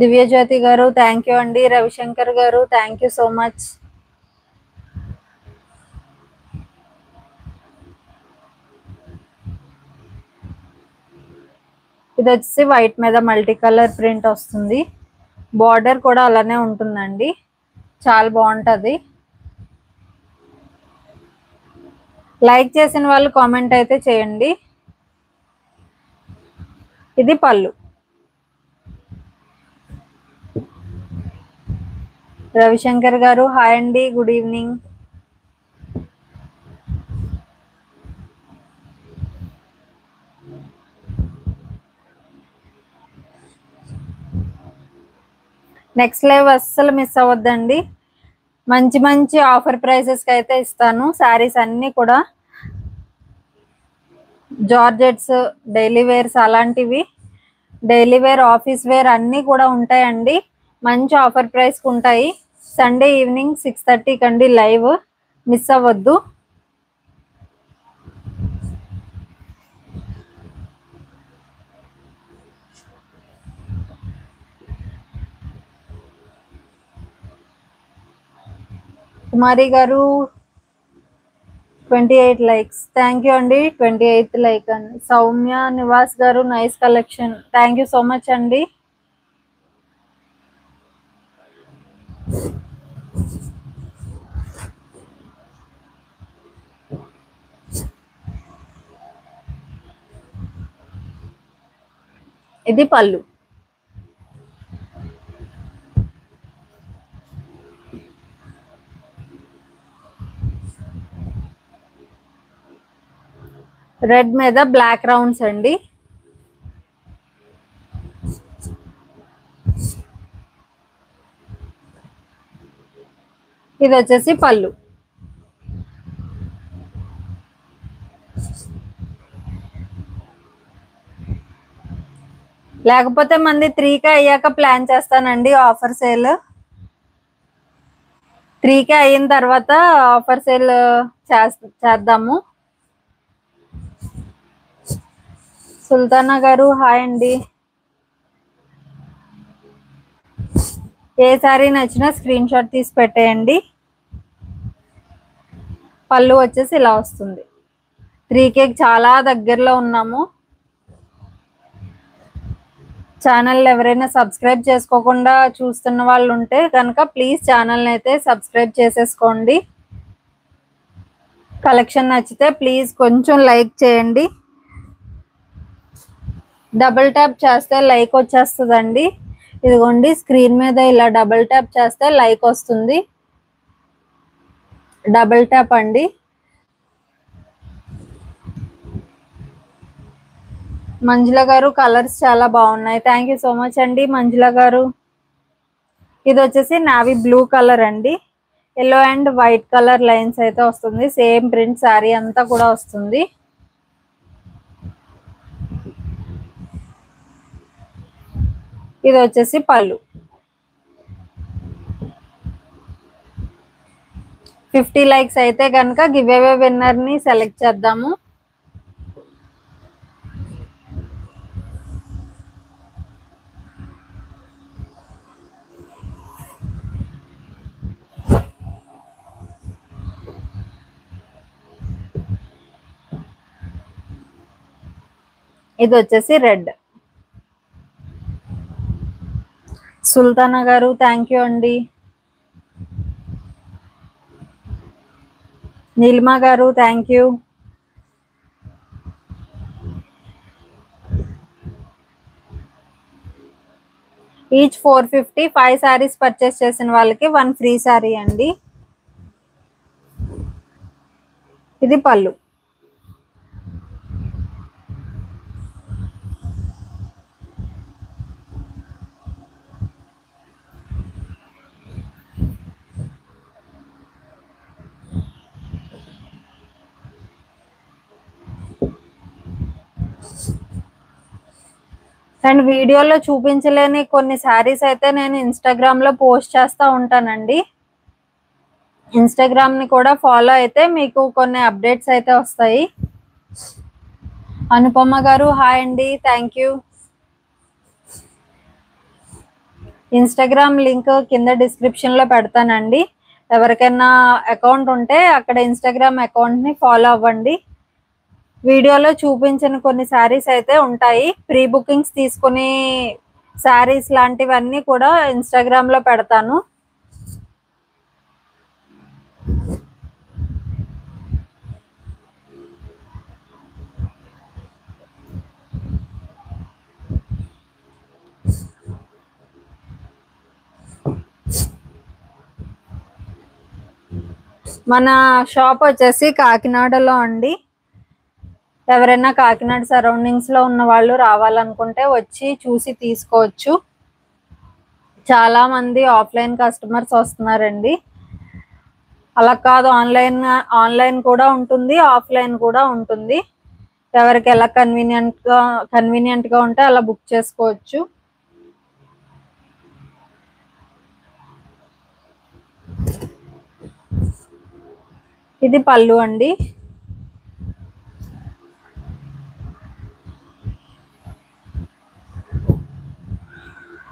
దివ్యజ్యోతి గారు థ్యాంక్ యూ అండి. రవిశంకర్ గారు థ్యాంక్ యూ సో మచ్. ఇది వచ్చేసి వైట్ మీద మల్టీ కలర్ ప్రింట్ వస్తుంది. బార్డర్ కూడా అలానే ఉంటుందండి, చాలా బాగుంటది. లైక్ చేసిన వాళ్ళు కామెంట్ అయితే చేయండి. ఇది పళ్ళు. రవిశంకర్ గారు హాయ్ అండి, గుడ్ ఈవినింగ్. నెక్స్ట్ లైవ్ అస్సలు మిస్ అవ్వద్దండి. మంచి మంచి ఆఫర్ ప్రైసెస్ కి అయితే ఇస్తాను. శారీస్ అన్ని కూడా జార్జెట్స్, డైలీ వేర్స్, అలాంటివి డైలీ వేర్, ఆఫీస్ వేర్ అన్నీ కూడా ఉంటాయండి. మంచి ఆఫర్ ప్రైస్ కి ఉంటాయి. సండే ఈవినింగ్ 6:30 కండి లైవ్, మిస్ అవ్వద్దు. కుమారి గారు 28 లైక్స్, థ్యాంక్ యూ అండి. 28th లైక్ అండి. సౌమ్య నివాస్ గారు nice collection, thank you so much అండి. ఇది పళ్ళు. రెడ్ మీద బ్లాక్ రౌండ్స్ అండి. ఇది వచ్చేసి పళ్ళు. లేకపోతే మంది 3K అయ్యాక ప్లాన్ చేస్తానండి ఆఫర్ సేల్. 3K అయిన తర్వాత ఆఫర్ సేల్ చేద్దాము. సుల్తానా గారు హాయ్ అండి. ఏ సారీ నచ్చినా స్క్రీన్ షాట్ తీసి పెట్టేయండి. పళ్ళు వచ్చేసి ఇలా వస్తుంది. 3K చాలా దగ్గరలో ఉన్నాము. ఛానల్ ఎవరైనా సబ్స్క్రైబ్ చేసుకోకుండా చూస్తున్న వాళ్ళు ఉంటే కనుక ప్లీజ్ ఛానల్ని అయితే సబ్స్క్రైబ్ చేసేసుకోండి. కలెక్షన్ నచ్చితే ప్లీజ్ కొంచెం లైక్ చేయండి. డబుల్ ట్యాప్ చేస్తే లైక్ వచ్చేస్తుందండి. ఇదిగోండి స్క్రీన్ మీద ఇలా డబుల్ ట్యాప్ చేస్తే లైక్ వస్తుంది. డబుల్ ట్యాప్ అండి. మంజుల గారు కలర్స్ చాలా బాగున్నాయి. థ్యాంక్ యూ సో మచ్ అండి మంజుల గారు. ఇది వచ్చేసి నావీ బ్లూ కలర్ అండి. Yellow and white colour lines అయితే వస్తుంది. సేమ్ ప్రింట్ శారీ అంతా కూడా వస్తుంది. ఇది వచ్చేసి పళ్ళు. 50 లైక్స్ అయితే కనుక గివ్ అవే విన్నర్ ని సెలెక్ట్ చేద్దాము. ఇది వచ్చేసి రెడ్. సుల్తానా గారు థ్యాంక్ యూ అండి. నీలిమా గారు thank you. Each 450. 5 saris purchase చేసిన వాళ్ళకి 1 ఫ్రీ శారీ అండి. ఇది పళ్ళు. అండ్ వీడియోలో చూపించలేని కొన్ని శారీస్ అయితే నేను ఇన్స్టాగ్రామ్ లో పోస్ట్ చేస్తూ ఉంటానండి. ఇన్స్టాగ్రామ్ ని కూడా ఫాలో అయితే మీకు కొన్ని అప్డేట్స్ అయితే వస్తాయి. అనుపమ గారు హాయ్ అండి, థ్యాంక్ యూ. ఇన్స్టాగ్రామ్ లింక్ కింద డిస్క్రిప్షన్ లో పెడతానండి. ఎవరికైనా అకౌంట్ ఉంటే అక్కడ ఇన్స్టాగ్రామ్ అకౌంట్ ని ఫాలో అవ్వండి. వీడియోలో చూపించిన కొన్ని శారీస్ అయితే ఉంటాయి. ప్రీ బుకింగ్స్ తీసుకుని శారీస్ లాంటివన్నీ కూడా ఇన్స్టాగ్రామ్ లో పెడతాను. మన షాప్ వచ్చేసి కాకినాడలో అండి. ఎవరైనా కాకినాడ సరౌండింగ్స్ లో ఉన్న వాళ్ళు రావాలనుకుంటే వచ్చి చూసి తీసుకోవచ్చు. చాలా మంది ఆఫ్లైన్ కస్టమర్స్ వస్తున్నారండి. అలా కాదు, ఆన్లైన్ కూడా ఉంటుంది, ఆఫ్లైన్ కూడా ఉంటుంది. ఎవరికి ఎలా కన్వీనియంట్ గా ఉంటే అలా బుక్ చేసుకోవచ్చు. ఇది పళ్ళు అండి.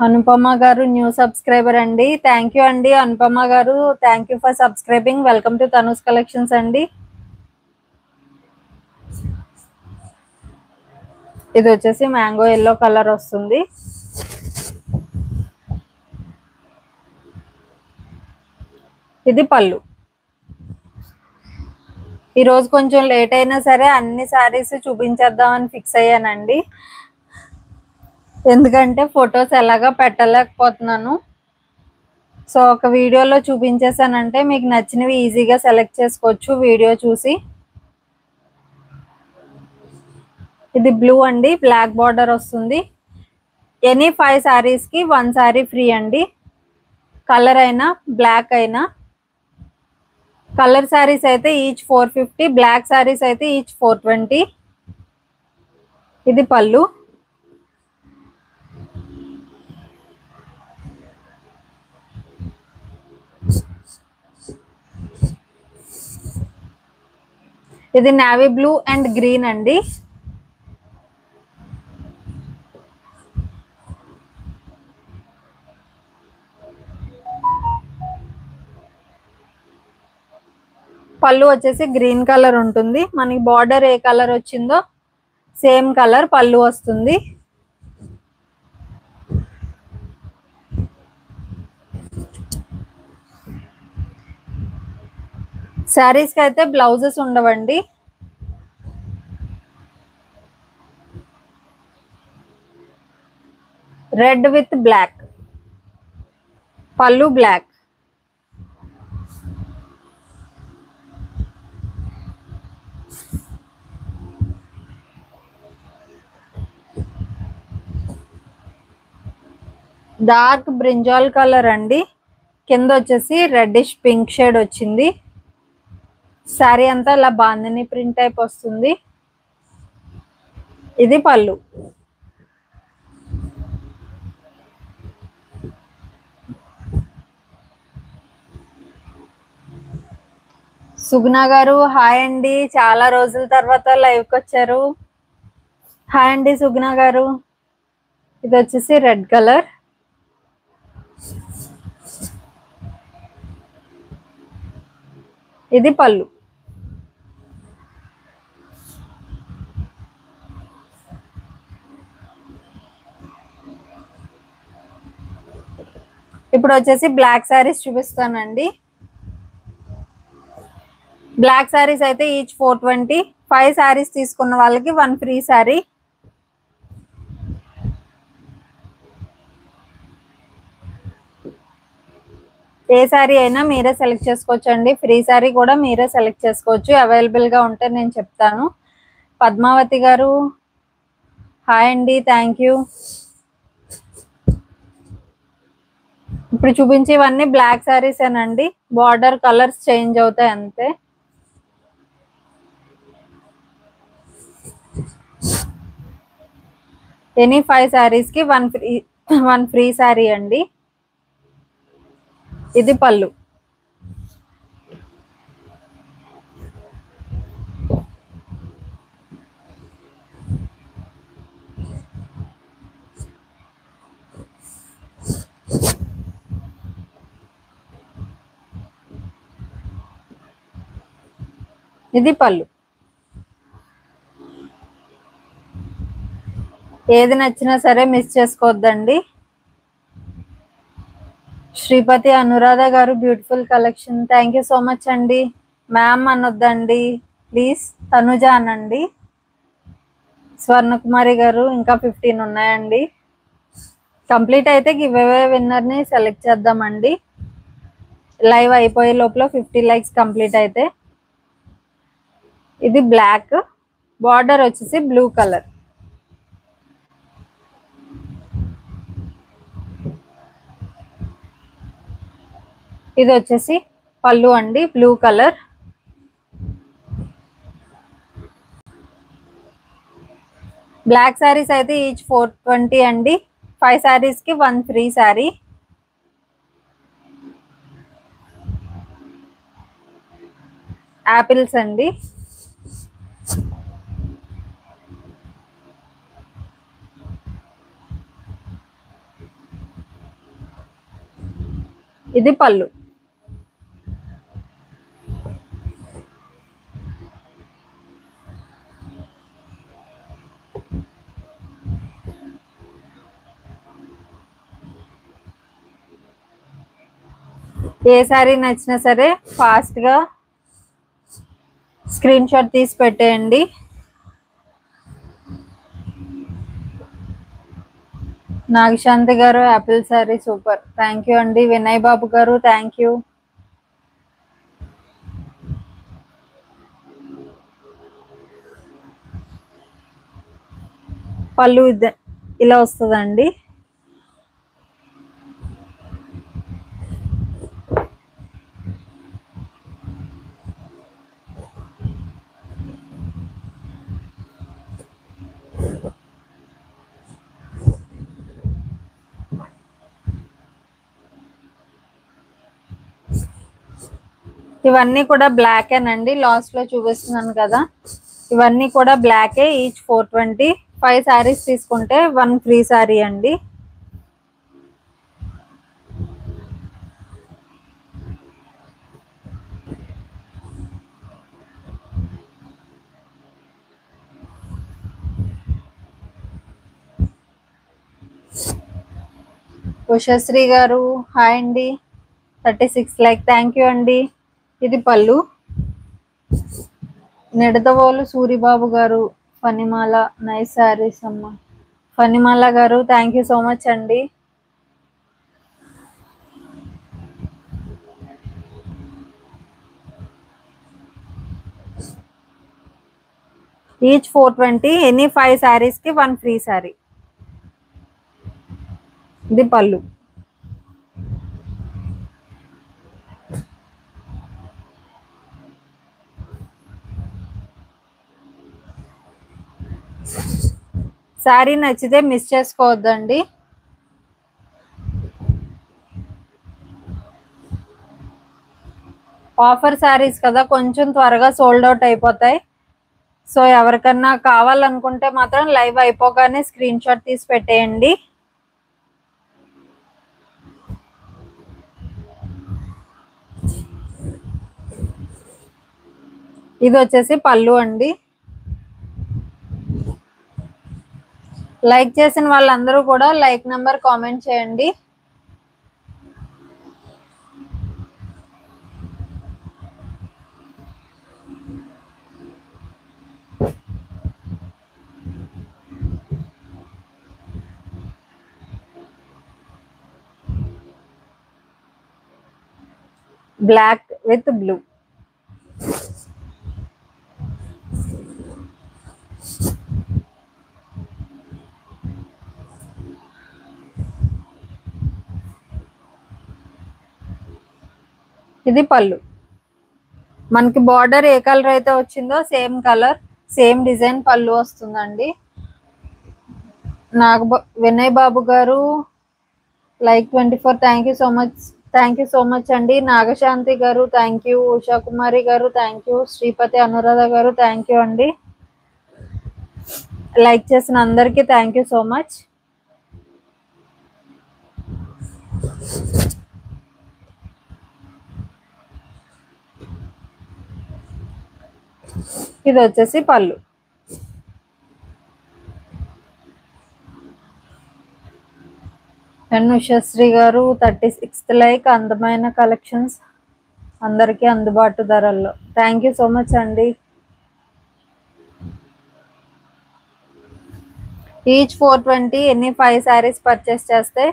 అనుపమ గారు న్యూ సబ్స్క్రైబర్ అండి. థ్యాంక్ యూ అండి అనుపమ గారు. Thank you for subscribing. Welcome to Tanu's collections అండి. ఇది వచ్చేసి మ్యాంగో ఎల్లో కలర్ వస్తుంది. ఇది పళ్ళు. ఈరోజు కొంచెం లేట్ అయినా సరే అన్ని శారీస్ చూపించేద్దామని ఫిక్స్ అయ్యానండి. ఎందుకంటే ఫొటోస్ ఎలాగా పెట్టలేకపోతున్నాను. సో ఒక వీడియోలో చూపించేసానంటే మీకు నచ్చినవి ఈజీగా సెలెక్ట్ చేసుకోవచ్చు వీడియో చూసి. ఇది బ్లూ అండి, బ్లాక్ బార్డర్ వస్తుంది. ఎనీ 5 శారీస్ కి 1 శారీ ఫ్రీ అండి. కలర్ అయినా బ్లాక్ అయినా. కలర్ శారీస్ అయితే ఈచ్ 450, బ్లాక్ శారీస్ అయితే ఈచ్ 420. ఇది పళ్ళు. ఇది నావీ బ్లూ అండ్ గ్రీన్ అండి. పళ్ళు వచ్చేసి గ్రీన్ కలర్ ఉంటుంది. మనకి బార్డర్ ఏ కలర్ వచ్చిందో సేమ్ కలర్ పళ్ళు వస్తుంది. శారీస్ కి అయితే బ్లౌజెస్ ఉండవండి. రెడ్ విత్ బ్లాక్, పళ్ళు బ్లాక్. డార్క్ బ్రింజాల్ కలర్ అండి. కింద వచ్చేసి రెడ్డిష్ పింక్ షేడ్ వచ్చింది. శారీ అంతా ఇలా బాందిని ప్రింట్ టైప్ వస్తుంది. ఇది పళ్ళు. సుగుణ గారు హాయ్ అండి, చాలా రోజుల తర్వాత లైవ్కి వచ్చారు. హాయ్ అండి సుగుణ గారు. ఇది వచ్చేసి రెడ్ కలర్. ఇది పళ్ళు. ఇప్పుడు వచ్చేసి బ్లాక్ శారీస్ చూపిస్తానండి. బ్లాక్ శారీస్ అయితే ఈచ్ 420. 5 శారీస్ తీసుకున్న వాళ్ళకి 1 ఫ్రీ శారీ. ఏ శారీ అయినా మీరే సెలెక్ట్ చేసుకోవచ్చు అండి. ఫ్రీ శారీ కూడా మీరే సెలెక్ట్ చేసుకోవచ్చు. అవైలబుల్గా ఉంటే నేను చెప్తాను. పద్మావతి గారు హాయ్ అండి, థ్యాంక్ యూ. ఇప్పుడు చూపించేవన్నీ బ్లాక్ శారీస్ ఏనండి. బార్డర్ కలర్స్ చేంజ్ అవుతాయి అంతే. ఎనీ 5 శారీస్ కి 1 ఫ్రీ శారీ అండి. ఇది పళ్ళు. ఇది పళ్ళు. ఏది నచ్చినా సరే మిస్ చేసుకోవద్దండి. శ్రీపతి అనురాధ గారు beautiful collection, thank you so much అండి. మ్యామ్ అనొద్దండి ప్లీజ్, తనుజ అనండి. స్వర్ణకుమారి గారు ఇంకా 15 ఉన్నాయండి. కంప్లీట్ అయితే గివ్ అవే విన్నర్ని సెలెక్ట్ చేద్దామండి. లైవ్ అయిపోయే లోపల 50 లైక్స్ కంప్లీట్ అయితే. ఇది బ్లాక్, బార్డర్ వచ్చేసి బ్లూ కలర్. ఇది వచ్చేసి పళ్ళు అండి, బ్లూ కలర్. బ్లాక్ శారీస్ అయితే ఈచ్ 420 అండి. 5 శారీస్ కి 1 ఫ్రీ శారీ. యాపిల్స్ అండి. ఇది పళ్ళు. ఏ శారీ నచ్చినా సరే ఫాస్ట్గా స్క్రీన్ షాట్ తీసి పెట్టేయండి. నాగశాంతి గారు Apple sari super, thank you అండి. వినయ్ బాబు గారు థ్యాంక్ యూ. పళ్ళు ఇలా వస్తుందండి. ఇవన్నీ కూడా బ్లాకేనండి. లాస్ట్ లో చూపిస్తున్నాను కదా, ఇవన్నీ కూడా బ్లాకే. ఈచ్ 420. 5 శారీస్ తీసుకుంటే 1 ఫ్రీ శారీ అండి. ఉషశ్రీ గారు హాయ్ అండి. 36 లైక్ థ్యాంక్ యూ అండి. ఇది పళ్ళు. నిడదవోలు సూరిబాబు గారు ఫణిమాల నైస్ శారీస్ అమ్మ. ఫణిమాల గారు థ్యాంక్ యూ సో మచ్ అండి. ఈచ్ 420 ఎనీ 5 శారీస్ కి 1 ఫ్రీ శారీ. ఇది పళ్ళు. శారీ నచ్చితే మిస్ చేసుకోవద్దండి. ఆఫర్ శారీస్ కదా కొంచెం త్వరగా సోల్డ్ అవుట్ అయిపోతాయి. సో ఎవరికన్నా కావాలనుకుంటే మాత్రం లైవ్ అయిపోగానే స్క్రీన్ షాట్ తీసి పెట్టేయండి. ఇది వచ్చేసి పళ్ళు అండి. లైక్ చేసిన వాళ్ళందరూ కూడా లైక్ నెంబర్ కామెంట్ చేయండి. Black with blue. ఇది పళ్ళు. మనకి బార్డర్ ఏ కలర్ అయితే వచ్చిందో సేమ్ కలర్ సేమ్ డిజైన్ పళ్ళు వస్తుందండి. వినయ్ బాబు గారు like 24 thank you so much అండి. నాగశాంతి గారు థ్యాంక్ యూ. ఉషా కుమారి గారు థ్యాంక్ యూ. శ్రీపతి అనురాధ గారు థ్యాంక్ యూ అండి. లైక్ చేసిన అందరికీ థ్యాంక్ యూ సో మచ్. ఇది వచ్చేసి పళ్ళు. అండ్ ఉషశ్రీ గారు 36 లైక్ అందమైన కలెక్షన్స్ అందరికీ అందుబాటు ధరల్లో. థ్యాంక్ యూ సో మచ్ అండి. ఈచ్ 420 ఎన్ని 5 శారీస్ పర్చేస్ చేస్తే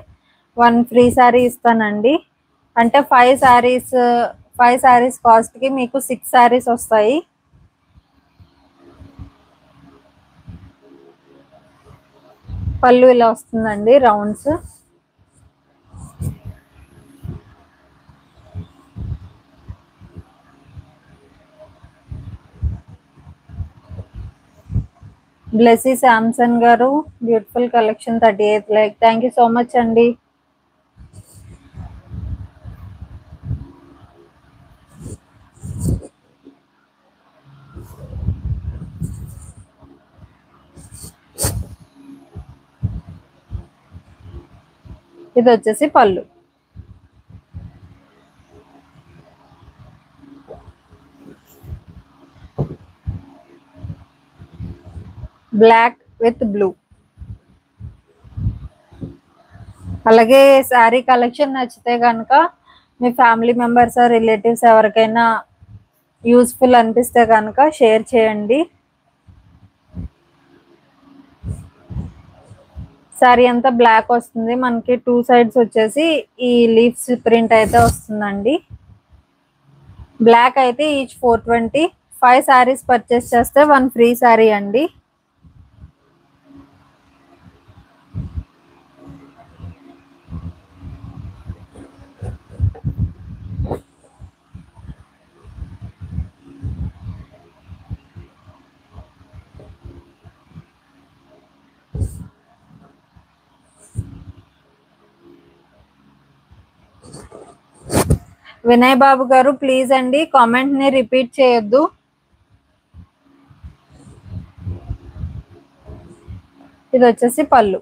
1 ఫ్రీ శారీ ఇస్తానండి. అంటే 5 శారీస్ కాస్ట్కి మీకు 6 శారీస్ వస్తాయి. పళ్ళు ఇలా వస్తుందండి రౌండ్స్. బ్లెస్సీ శాంసన్ గారు beautiful collection 38 like thank you so much అండి. ఇది వచ్చేసి పళ్ళు. Black with blue. అలాగే శారీ కలెక్షన్ నచ్చితే కనుక మీ ఫ్యామిలీ మెంబర్స్ రిలేటివ్స్ ఎవరికైనా యూస్ఫుల్ అనిపిస్తే కనుక షేర్ చేయండి. శారీ అంతా బ్లాక్ వస్తుంది. మనకి 2 సైడ్స్ వచ్చేసి ఈ లీవ్స్ ప్రింట్ అయితే వస్తుందండి. బ్లాక్ అయితే ఈచ్ 420 5 శారీస్ పర్చేస్ చేస్తే 1 ఫ్రీ శారీ అండి. వినయ్ బాబు గారు ప్లీజ్ అండి కామెంట్ ని రిపీట్ చేయొద్దు. ఇది వచ్చేసి పళ్ళు.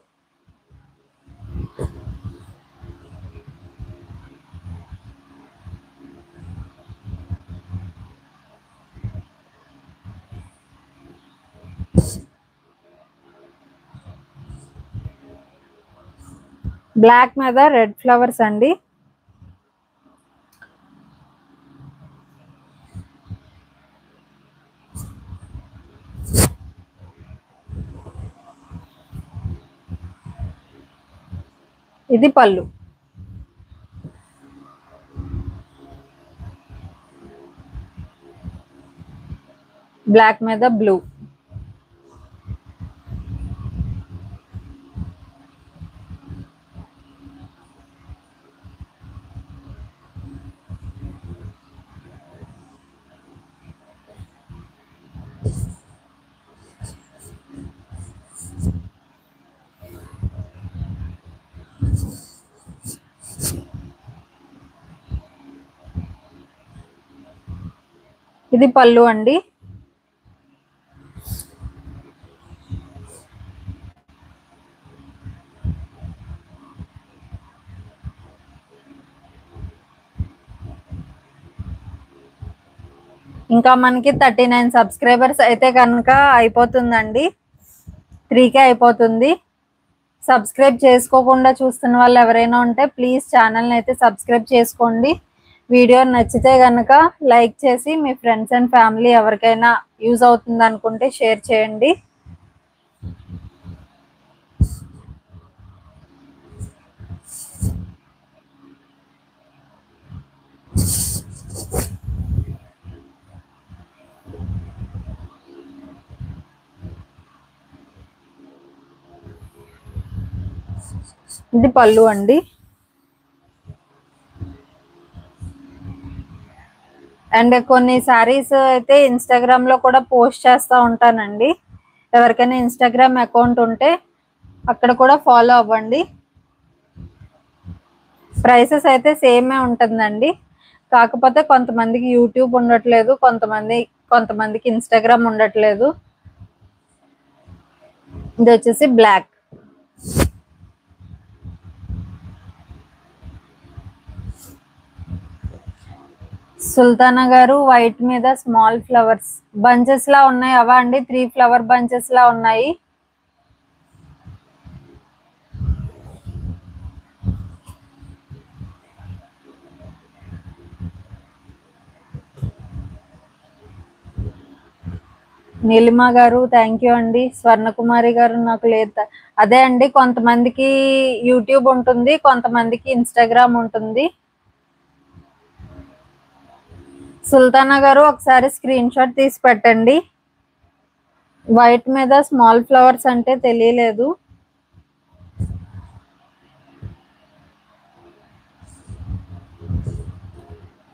బ్లాక్ మీద రెడ్ ఫ్లవర్స్ అండి. ఇది పళ్ళు. బ్లాక్ మీద బ్లూ. ఇది పళ్ళు అండి. ఇంకా మనకి 39 సబ్స్క్రైబర్స్ అయితే కనుక అయిపోతుందండి. 3K అయిపోతుంది. సబ్స్క్రైబ్ చేసుకోకుండా చూస్తున్న వాళ్ళు ఎవరైనా ఉంటే ప్లీజ్ ఛానల్ని అయితే సబ్స్క్రైబ్ చేసుకోండి. వీడియో నచ్చితే కనుక లైక్ చేసి మీ ఫ్రెండ్స్ అండ్ ఫ్యామిలీ ఎవరికైనా యూజ్ అవుతుంది అనుకుంటే షేర్ చేయండి. ఇది పళ్ళు అండి. అండ్ కొన్ని సారీస్ అయితే ఇన్స్టాగ్రామ్ లో కూడా పోస్ట్ చేస్తూ ఉంటానండి. ఎవరికైనా ఇన్స్టాగ్రామ్ అకౌంట్ ఉంటే అక్కడ కూడా ఫాలో అవ్వండి. ప్రైసెస్ అయితే సేమే ఉంటుందండి. కాకపోతే కొంతమందికి యూట్యూబ్ ఉండట్లేదు, కొంతమందికి ఇన్స్టాగ్రామ్ ఉండట్లేదు. ఇది వచ్చేసి బ్లాక్. సుల్తానా గారు వైట్ మీద స్మాల్ ఫ్లవర్స్ బంచెస్ లా ఉన్నాయి. అవా అండి 3 ఫ్లవర్ బంచెస్ లా ఉన్నాయి. నీలిమా గారు థ్యాంక్ యూ అండి. స్వర్ణకుమారి గారు నాకు లేదు. అదే అండి, కొంతమందికి యూట్యూబ్ ఉంటుంది, కొంతమందికి ఇన్స్టాగ్రామ్ ఉంటుంది. సుల్తానా గారు ఒకసారి స్క్రీన్ షాట్ తీసి పెట్టండి. వైట్ మీద స్మాల్ ఫ్లవర్స్ అంటే తెలియలేదు.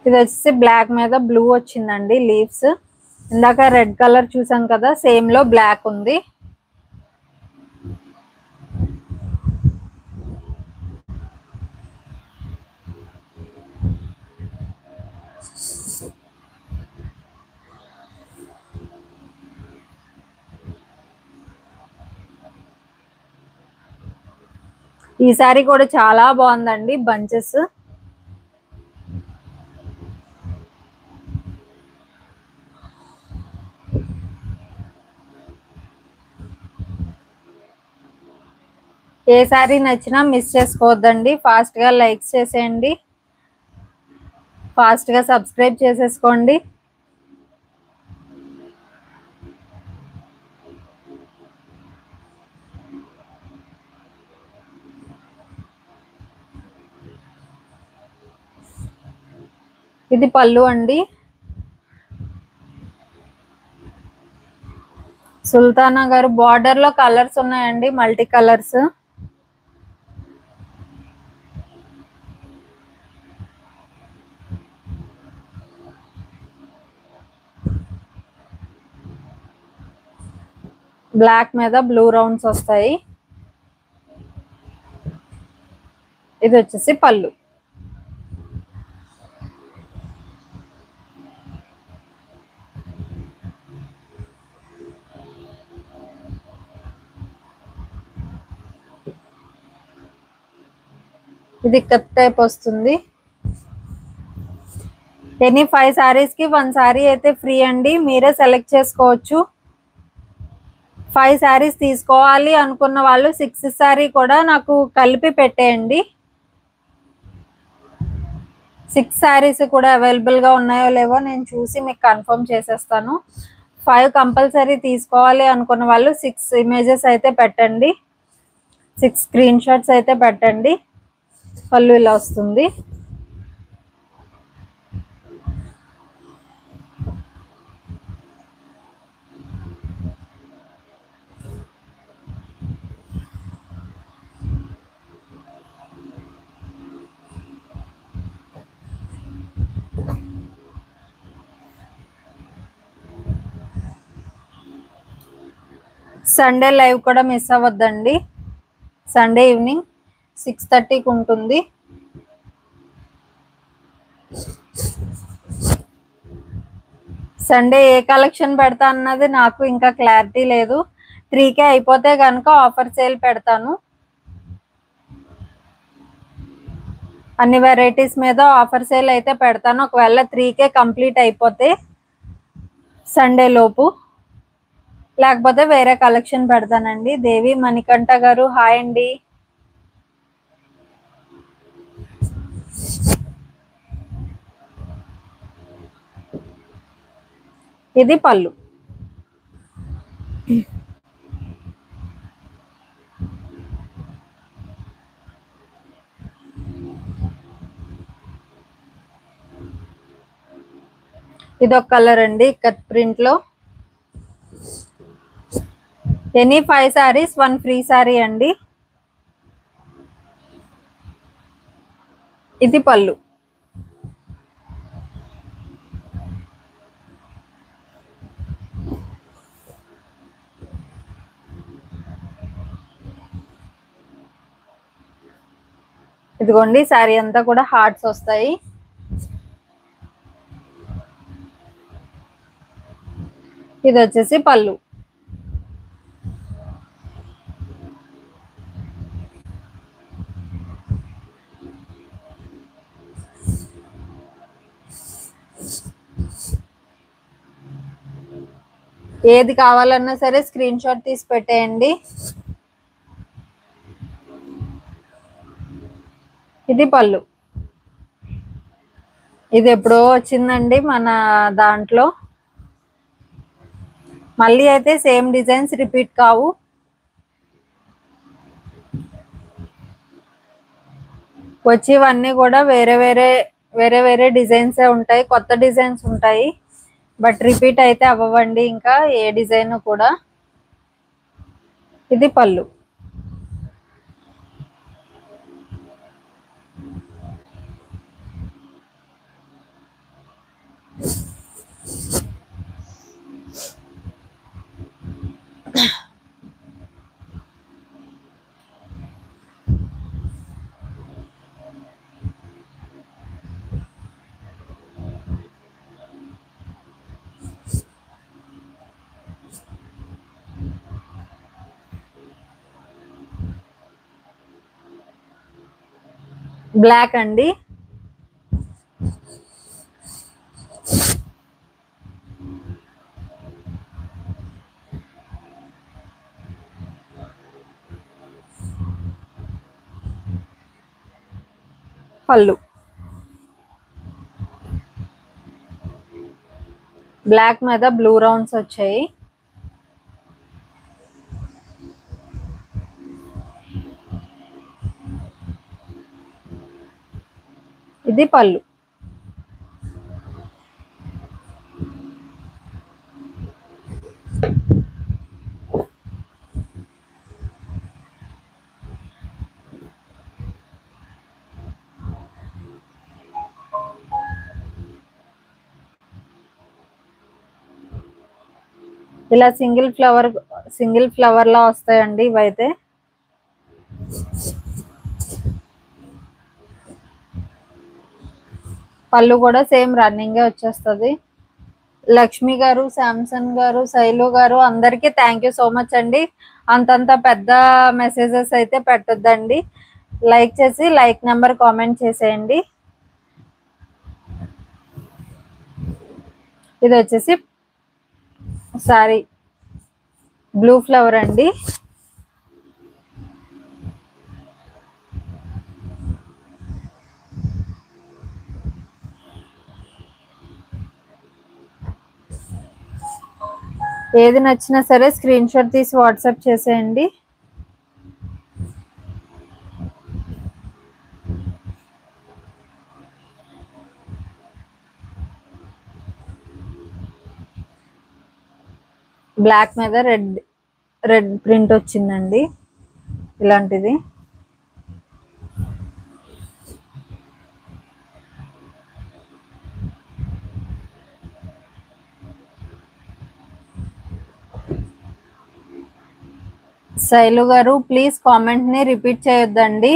ఇది వచ్చేసి బ్లాక్ మీద బ్లూ వచ్చిందండి లీవ్స్. ఇందాక రెడ్ కలర్ చూసాం కదా, సేమ్ లో బ్లాక్ ఉంది. ఈ సారీ కూడా చాలా బాగుందండి బంచెస్. ఏ సారీ నచ్చినా మిస్ చేసుకోవద్దండి. ఫాస్ట్ గా లైక్స్ చేసేయండి, ఫాస్ట్ గా సబ్స్క్రైబ్ చేసేసుకోండి. ఇది పళ్ళు అండి. సుల్తానా గారు బార్డర్ లో కలర్స్ ఉన్నాయండి, మల్టీ కలర్స్. బ్లాక్ మీద బ్లూ రౌండ్స్ వస్తాయి. ఇది వచ్చేసి పళ్ళు. ఇది కట్ టైప్ వస్తుంది. ఎనీ 5 సారీస్ కి 1 సారీ అయితే ఫ్రీ అండి. మీరే సెలెక్ట్ చేసుకోవచ్చు. 5 శారీస్ తీసుకోవాలి అనుకున్న వాళ్ళు 6 శారీ కూడా నాకు కలిపి పెట్టేయండి. 6 శారీస్ కూడా అవైలబుల్గా ఉన్నాయో లేవో నేను చూసి మీకు కన్ఫర్మ్ చేసేస్తాను. 5 కంపల్సరీ తీసుకోవాలి అనుకున్న వాళ్ళు 6 ఇమేజెస్ అయితే పెట్టండి, 6 స్క్రీన్ షాట్స్ అయితే పెట్టండి. పళ్ళు ఇలా వస్తుంది. సండే లైవ్ కూడా మిస్ అవ్వద్దండి. సండే ఈవినింగ్ 6:30కి ఉంటుంది. సండే ఏ కలెక్షన్ పెడతా అన్నది నాకు ఇంకా క్లారిటీ లేదు. 3K అయిపోతే కనుక ఆఫర్ సేల్ పెడతాను. అన్ని వెరైటీస్ మీద ఆఫర్ సేల్ అయితే పెడతాను. ఒకవేళ 3K కంప్లీట్ అయిపోతే సండే లోపు, లేకపోతే వేరే కలెక్షన్ పెడతానండి. దేవి మణికంఠ గారు హాయ్ అండి. ఇది పళ్ళు. ఇదొక కలర్ అండి కట్ ప్రింట్ లో. ఎనీ 5 శారీస్ 1 ఫ్రీ శారీ అండి. ఇది పళ్ళు. ఇదిగోండి శారీ అంతా కూడా హార్ట్స్ వస్తాయి. ఇది వచ్చేసి పళ్ళు. ఏది కావాలన్నా సరే స్క్రీన్ షాట్ తీసి పెట్టేయండి. ఇది పళ్ళు. ఇది ఎప్పుడో వచ్చిందండి మన దాంట్లో. మళ్ళీ అయితే సేమ్ డిజైన్స్ రిపీట్ కావు. వచ్చేవన్నీ కూడా వేరే వేరే డిజైన్సే ఉంటాయి, కొత్త డిజైన్స్ ఉంటాయి. బట్ రిపీట్ అయితే అవ్వండి ఇంకా ఏ డిజైన్ కూడా. ఇది పళ్ళు. బ్లాక్ అండి. పళ్ళు. బ్లాక్ మీద బ్లూ రౌండ్స్ వచ్చాయి. ఇది పళ్ళు. ఇలా సింగిల్ ఫ్లవర్ లా వస్తాయండి ఇవైతే. పళ్ళు కూడా సేమ్ రన్నింగే వచ్చేస్తుంది. లక్ష్మి గారు, శాంసన్ గారు, శైలు గారు అందరికీ థ్యాంక్ యూ సో మచ్ అండి. అంతంత పెద్ద మెసేజెస్ అయితే పెట్టొద్దండి. లైక్ చేసి లైక్ నెంబర్ కామెంట్ చేసేయండి. ఇది వచ్చేసి సారీ బ్లూ ఫ్లవర్ అండి. ఏది నచ్చినా సరే స్క్రీన్ షాట్ తీసి వాట్సాప్ చేసేయండి. బ్లాక్ మీద రెడ్ ప్రింట్ వచ్చిందండి ఇలాంటిది. శైలు గారు ప్లీజ్ కామెంట్ ని రిపీట్ చేయొద్దండి.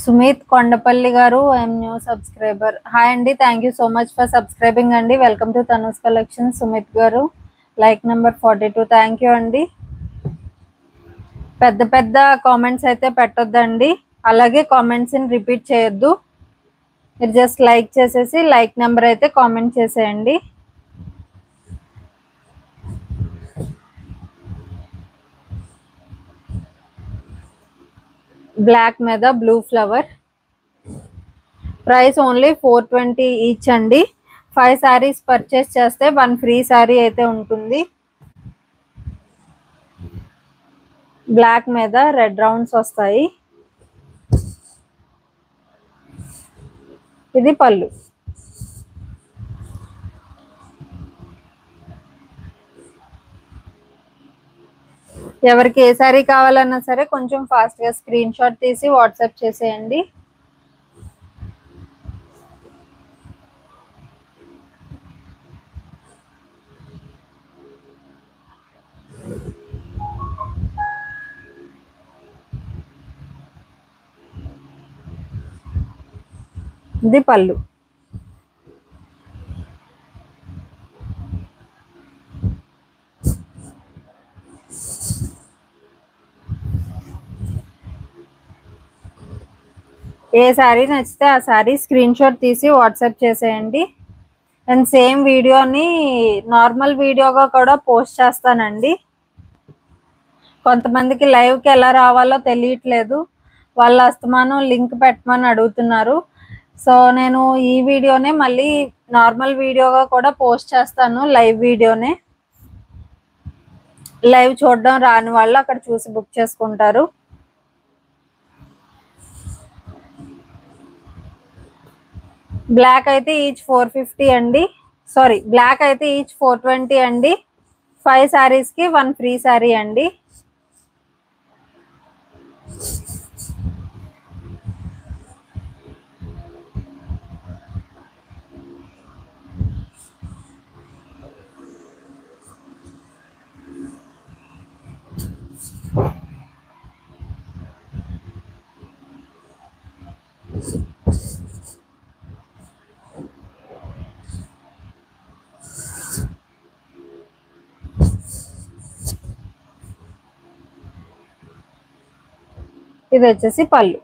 Sumit Kondapalli garu I'm new subscriber. Hi అండి, thank you so much for subscribing అండి. Welcome to Tanu's collection. Sumit garu like number 42. Thank you అండి. పెద్ద పెద్ద కామెంట్స్ అయితే పెట్టొద్దండి, అలాగే కామెంట్స్ ని రిపీట్ చేయొద్దు. మీరు జస్ట్ లైక్ చేసేసి లైక్ నెంబర్ అయితే కామెంట్ చేసేయండి. బ్లాక్ మీద blue flower. Price only 420 each అండి. 5 సారీస్ పర్చేస్ చేస్తే 1 ఫ్రీ సారీ అయితే ఉంటుంది. బ్లాక్ మీద రెడ్ రౌండ్స్ వస్తాయి. ఇది పళ్ళు. ఎవరికి ఏ సారీ కావాలన్నా సరే కొంచెం ఫాస్ట్ గా స్క్రీన్ షాట్ తీసి వాట్సాప్ చేసేయండి. ఇది పళ్ళు. ఏ సారీ నచ్చితే ఆ సారీ స్క్రీన్ షాట్ తీసి వాట్సాప్ చేసేయండి. అండ్ సేమ్ వీడియోని నార్మల్ వీడియోగా కూడా పోస్ట్ చేస్తానండి. కొంతమందికి లైవ్కి ఎలా రావాలో తెలియట్లేదు, వాళ్ళ అస్తమానం లింక్ పెట్టమని అడుగుతున్నారు. సో నేను ఈ వీడియోనే మళ్ళీ నార్మల్ వీడియోగా కూడా పోస్ట్ చేస్తాను. లైవ్ వీడియోనే, లైవ్ చూడడం రాని వాళ్ళు అక్కడ చూసి బుక్ చేసుకుంటారు. బ్లాక్ అయితే ఈచ్ 450 అండి. సారీ, బ్లాక్ అయితే ఈచ్ 420 అండి. 5 సారీస్కి 1 ఫ్రీ సారీ అండి. ఇది వచ్చేసి పళ్ళు.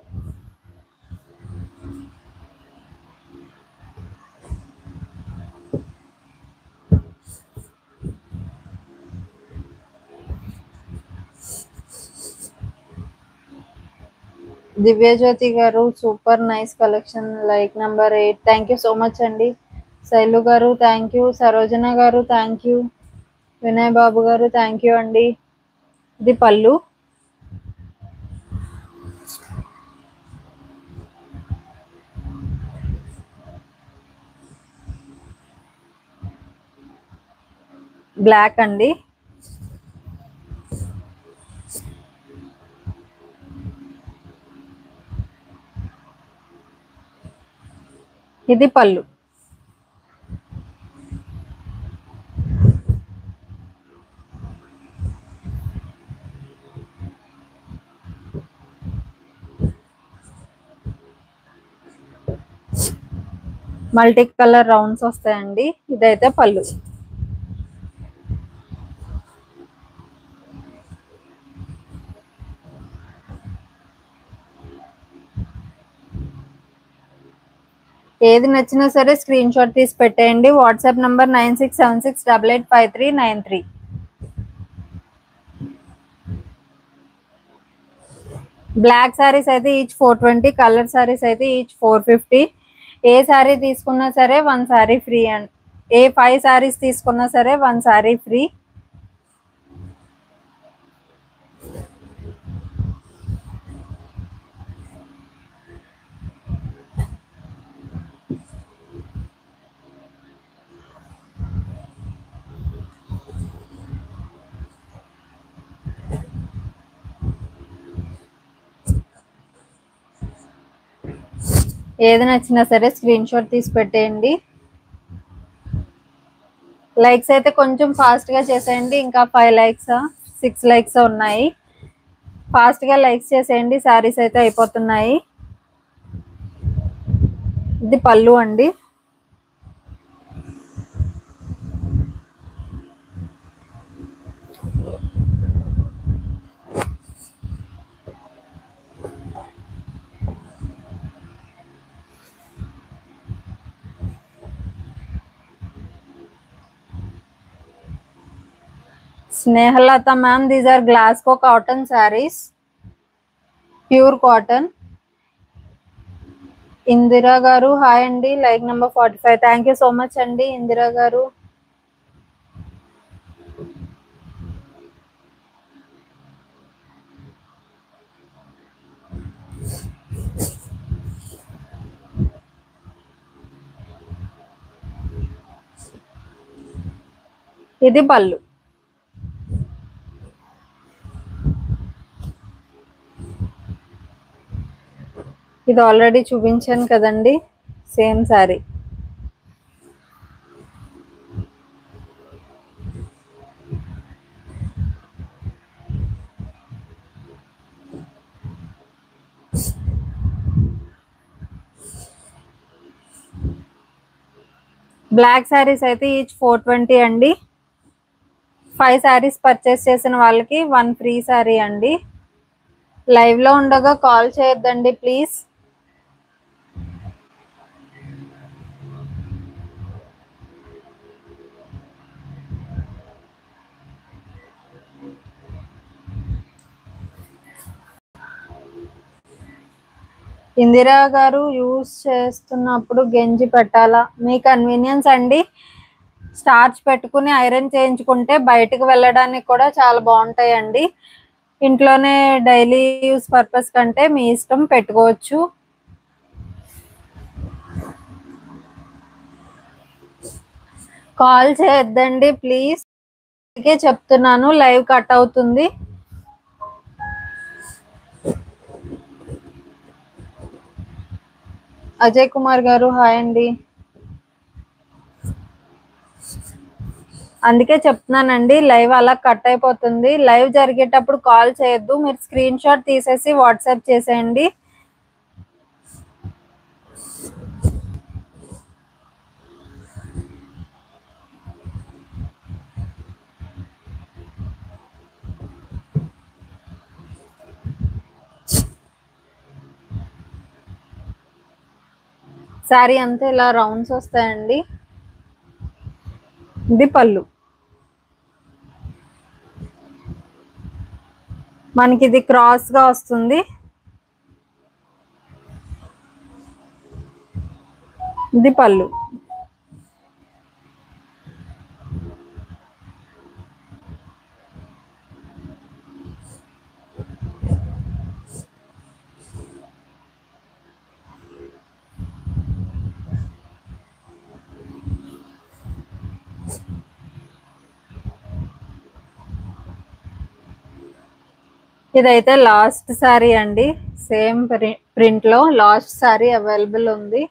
దివ్యజ్యోతి గారు super nice collection, like number 8. Thank you so much అండి. శైలు గారు థ్యాంక్ యూ. సరోజన గారు థ్యాంక్ యూ. వినయ్ బాబు గారు థ్యాంక్ యూ అండి. ఇది పళ్ళు. బ్లాక్ అండి. ఇది పళ్ళు. మల్టీ కలర్ రౌండ్స్ వస్తాయండి. ఇదైతే పళ్ళు. ఏది నచ్చినా సరే స్క్రీన్ షాట్ తీసి పెట్టేయండి. WhatsApp number 9676885393. బ్లాక్ సారీస్ అయితే ఈచ్ 420, కలర్ సారీస్ అయితే ఈచ్ 450. ఏ సారీ తీసుకున్నా సరే 1 సారీ ఫ్రీ అండి. ఏ 5 సారీస్ తీసుకున్నా సరే 1 సారీ ఫ్రీ. ఏది నచ్చినా సరే స్క్రీన్ షాట్ తీసి పెట్టేయండి. లైక్స్ అయితే కొంచెం ఫాస్ట్గా చేసేయండి. ఇంకా 5 లైక్స్ 6 లైక్స్ ఉన్నాయి. ఫాస్ట్గా లైక్స్ చేసేయండి. సారీస్ అయితే అయిపోతున్నాయి. ఇది పళ్ళు అండి. Snehalata ma'am, these are Glasgow cotton sarees, pure cotton. Indira garu, hi andi, like number 45. Thank you so much andi, Indira garu. ఇది పళ్ళు. ఇది ఆల్రెడీ చూపించాను కదండి, సేమ్ సారీ. బ్లాక్ సారీస్ అయితే ఈచ్ 420 అండి. 5 సారీస్ పర్చేస్ చేసిన వాళ్ళకి 1 ఫ్రీ సారీ అండి. లైవ్ లో ఉండగా కాల్ చేయొద్దండి ప్లీజ్. ఇందిరా గారు, యూస్ చేస్తున్నప్పుడు గెంజి పెట్టాలా? మీ కన్వీనియన్స్ అండి. స్టార్చ్ పెట్టుకుని ఐరన్ చేయించుకుంటే బయటకు వెళ్ళడానికి కూడా చాలా బాగుంటాయండి. ఇంట్లోనే డైలీ యూస్ పర్పస్ కంటే మీ ఇష్టం, పెట్టుకోవచ్చు. కాల్ చేయొద్దండి ప్లీజ్, అందుకే చెప్తున్నాను. లైవ్ కట్ అవుతుంది. అజయ్ కుమార్ గారు, హాయ్ అండి. అందుకే చెప్తున్నానండి, లైవ్ అలా కట్ అయిపోతుంది. లైవ్ జరిగేటప్పుడు కాల్ చేయొద్దు, మీరు స్క్రీన్ షాట్ తీసేసి వాట్సాప్ చేసేయండి. సారీ అంతా ఇలా రౌండ్స్ వస్తాయండి. ఇది పళ్ళు. మనకి ఇది క్రాస్ గా వస్తుంది. ఇది పళ్ళు. ఇదైతే లాస్ట్ సారీ అండి. సేమ్ ప్రింట్ లో లాస్ట్ సారీ అవైలబుల్ ఉంది.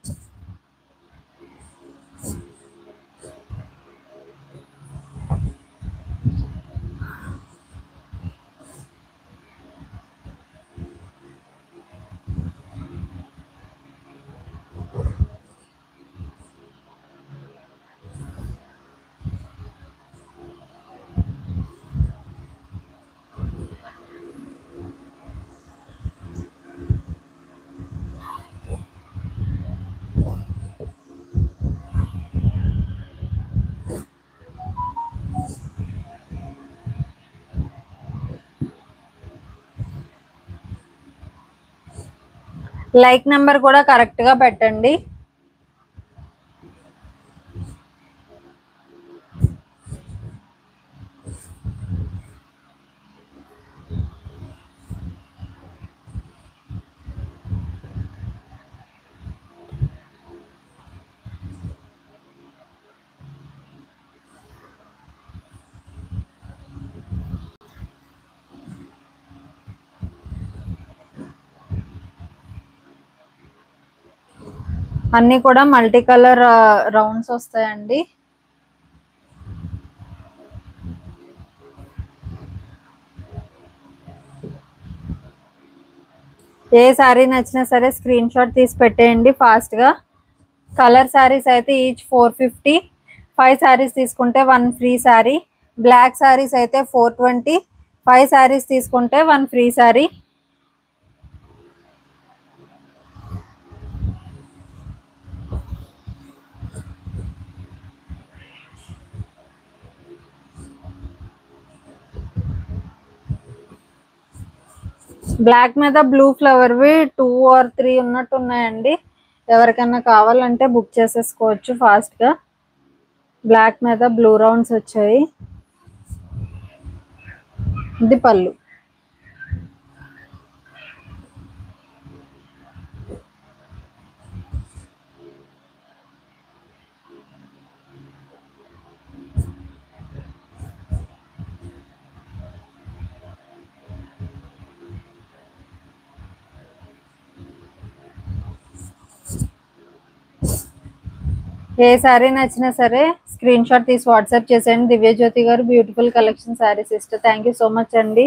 లైక్ నెంబర్ కూడా కరెక్ట్ గా పెట్టండి. అన్ని కూడా మల్టీ కలర్ రౌండ్స్ వస్తాయండి. ఏ శారీ నచ్చినా సరే స్క్రీన్ షాట్ తీసి పెట్టేయండి ఫాస్ట్ గా. కలర్ శారీస్ అయితే ఈచ్ 450, 5 శారీస్ తీసుకుంటే 1 ఫ్రీ శారీ. బ్లాక్ శారీస్ అయితే 420, 5 శారీస్ తీసుకుంటే 1 ఫ్రీ శారీ. బ్లాక్ మీద బ్లూ ఫ్లవర్వి 2 or 3 ఉన్నట్టు ఉన్నాయండి. ఎవరికైనా కావాలంటే బుక్ చేసేసుకోవచ్చు ఫాస్ట్ గా. బ్లాక్ మీద బ్లూ రౌండ్స్ వచ్చాయి. ఇది పళ్ళు. ఏ శారీ నచ్చినా సరే స్క్రీన్ షాట్ తీసి వాట్సాప్ చేసేయండి. దివ్యజ్యోతి గారు, beautiful collection sari sister. Thank you so much అండి.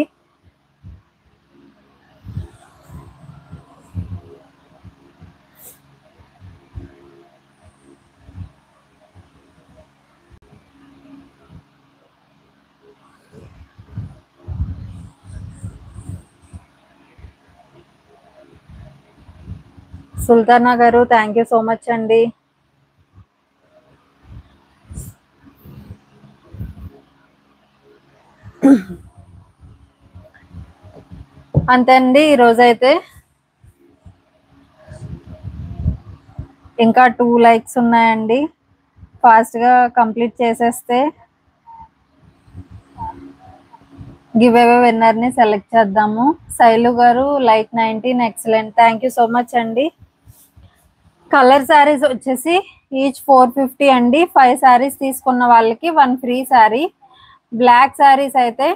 సుల్తానా గారు థ్యాంక్ యూ సో మచ్ అండి. అంతే అండి ఈరోజైతే. ఇంకా 2 లైక్స్ ఉన్నాయండి. ఫాస్ట్ గా కంప్లీట్ చేసేస్తే గివ్ అవే విన్నర్ ని సెలెక్ట్ చేద్దాము. శైలు గారు like 19 excellent. Thank you so much అండి. కలర్ శారీస్ వచ్చేసి ఈచ్ 450 అండి. 5 శారీస్ తీసుకున్న వాళ్ళకి 1 ఫ్రీ శారీ. బ్లాక్ శారీస్ అయితే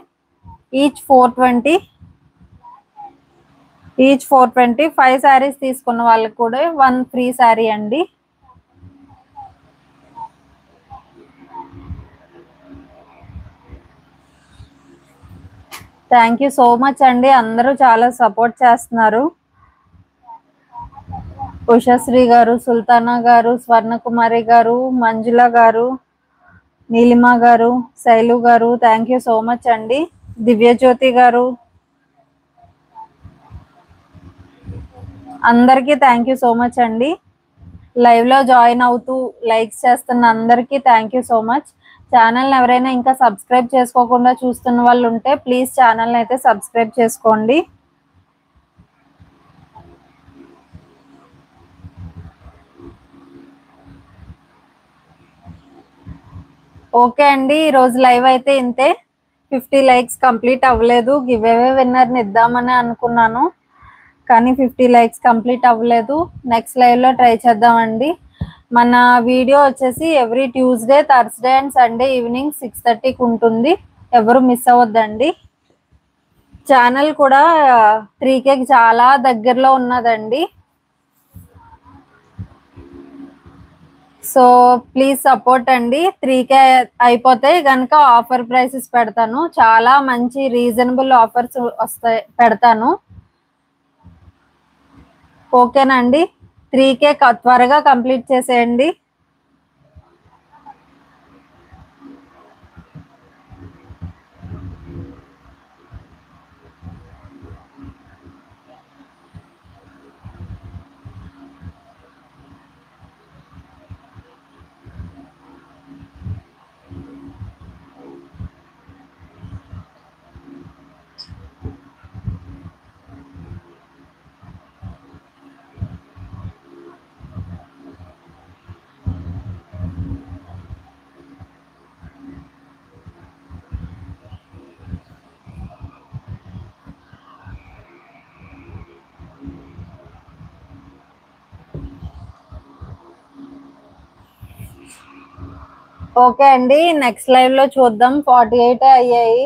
ఈచ్ 420, 5 శారీస్ తీసుకున్న వాళ్ళకి కూడా 1 ఫ్రీ శారీ అండి. థ్యాంక్ యూ సో మచ్ అండి. అందరూ చాలా సపోర్ట్ చేస్తున్నారు. ఉషశ్రీ గారు, సుల్తానా గారు, స్వర్ణకుమారి గారు, మంజుల గారు, నీలిమ గారు, శైలు గారు థ్యాంక్ యూ సో మచ్ అండి. దివ్యజ్యోతి గారు, అందరికీ థ్యాంక్ యూ సో మచ్ అండి. లైవ్ లో జాయిన్ అవుతూ లైక్స్ చేస్తున్న అందరికీ thank you so much. Channel ఎవరైనా ఇంకా సబ్స్క్రైబ్ చేసుకోకుండా చూస్తున్న వాళ్ళు ఉంటే ప్లీజ్ ఛానల్ అయితే సబ్స్క్రైబ్ చేసుకోండి. ఓకే అండి, ఈరోజు లైవ్ అయితే ఇంతే. 50 లైక్స్ కంప్లీట్ అవ్వలేదు. గివ్ అవే విన్నర్ని ఇద్దామని అనుకున్నాను కానీ 50 లైక్స్ కంప్లీట్ అవ్వలేదు. నెక్స్ట్ లైవ్ లో ట్రై చేద్దామండి. మన వీడియో వచ్చేసి every Tuesday, Thursday and Sunday evening 6:30కి ఉంటుంది. ఎవరు మిస్ అవ్వద్దండి. ఛానల్ కూడా 3K చాలా దగ్గరలో ఉన్నదండి. సో ప్లీజ్ సపోర్ట్ అండి. 3K అయిపోతే కనుక ఆఫర్ ప్రైసెస్ పెడతాను. చాలా మంచి రీజనబుల్ ఆఫర్స్ పెడతాను. ఓకేనండి. 3K త్వరగా కంప్లీట్ చేసేయండి. ఓకే అండి, నెక్స్ట్ లైవ్ లో చూద్దాం. 48 అయ్యాయి.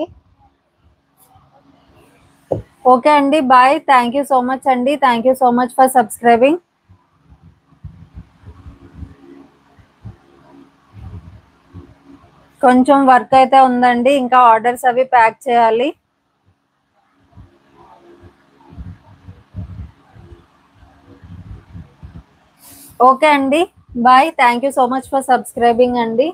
ఓకే అండి, bye. Thank you so much అండి. Thank you so much for subscribing. కొంచెం వర్క్ అయితే ఉందండి, ఇంకా ఆర్డర్స్ అవి ప్యాక్ చేయాలి. ఓకే అండి, bye. Thank you so much for subscribing అండి.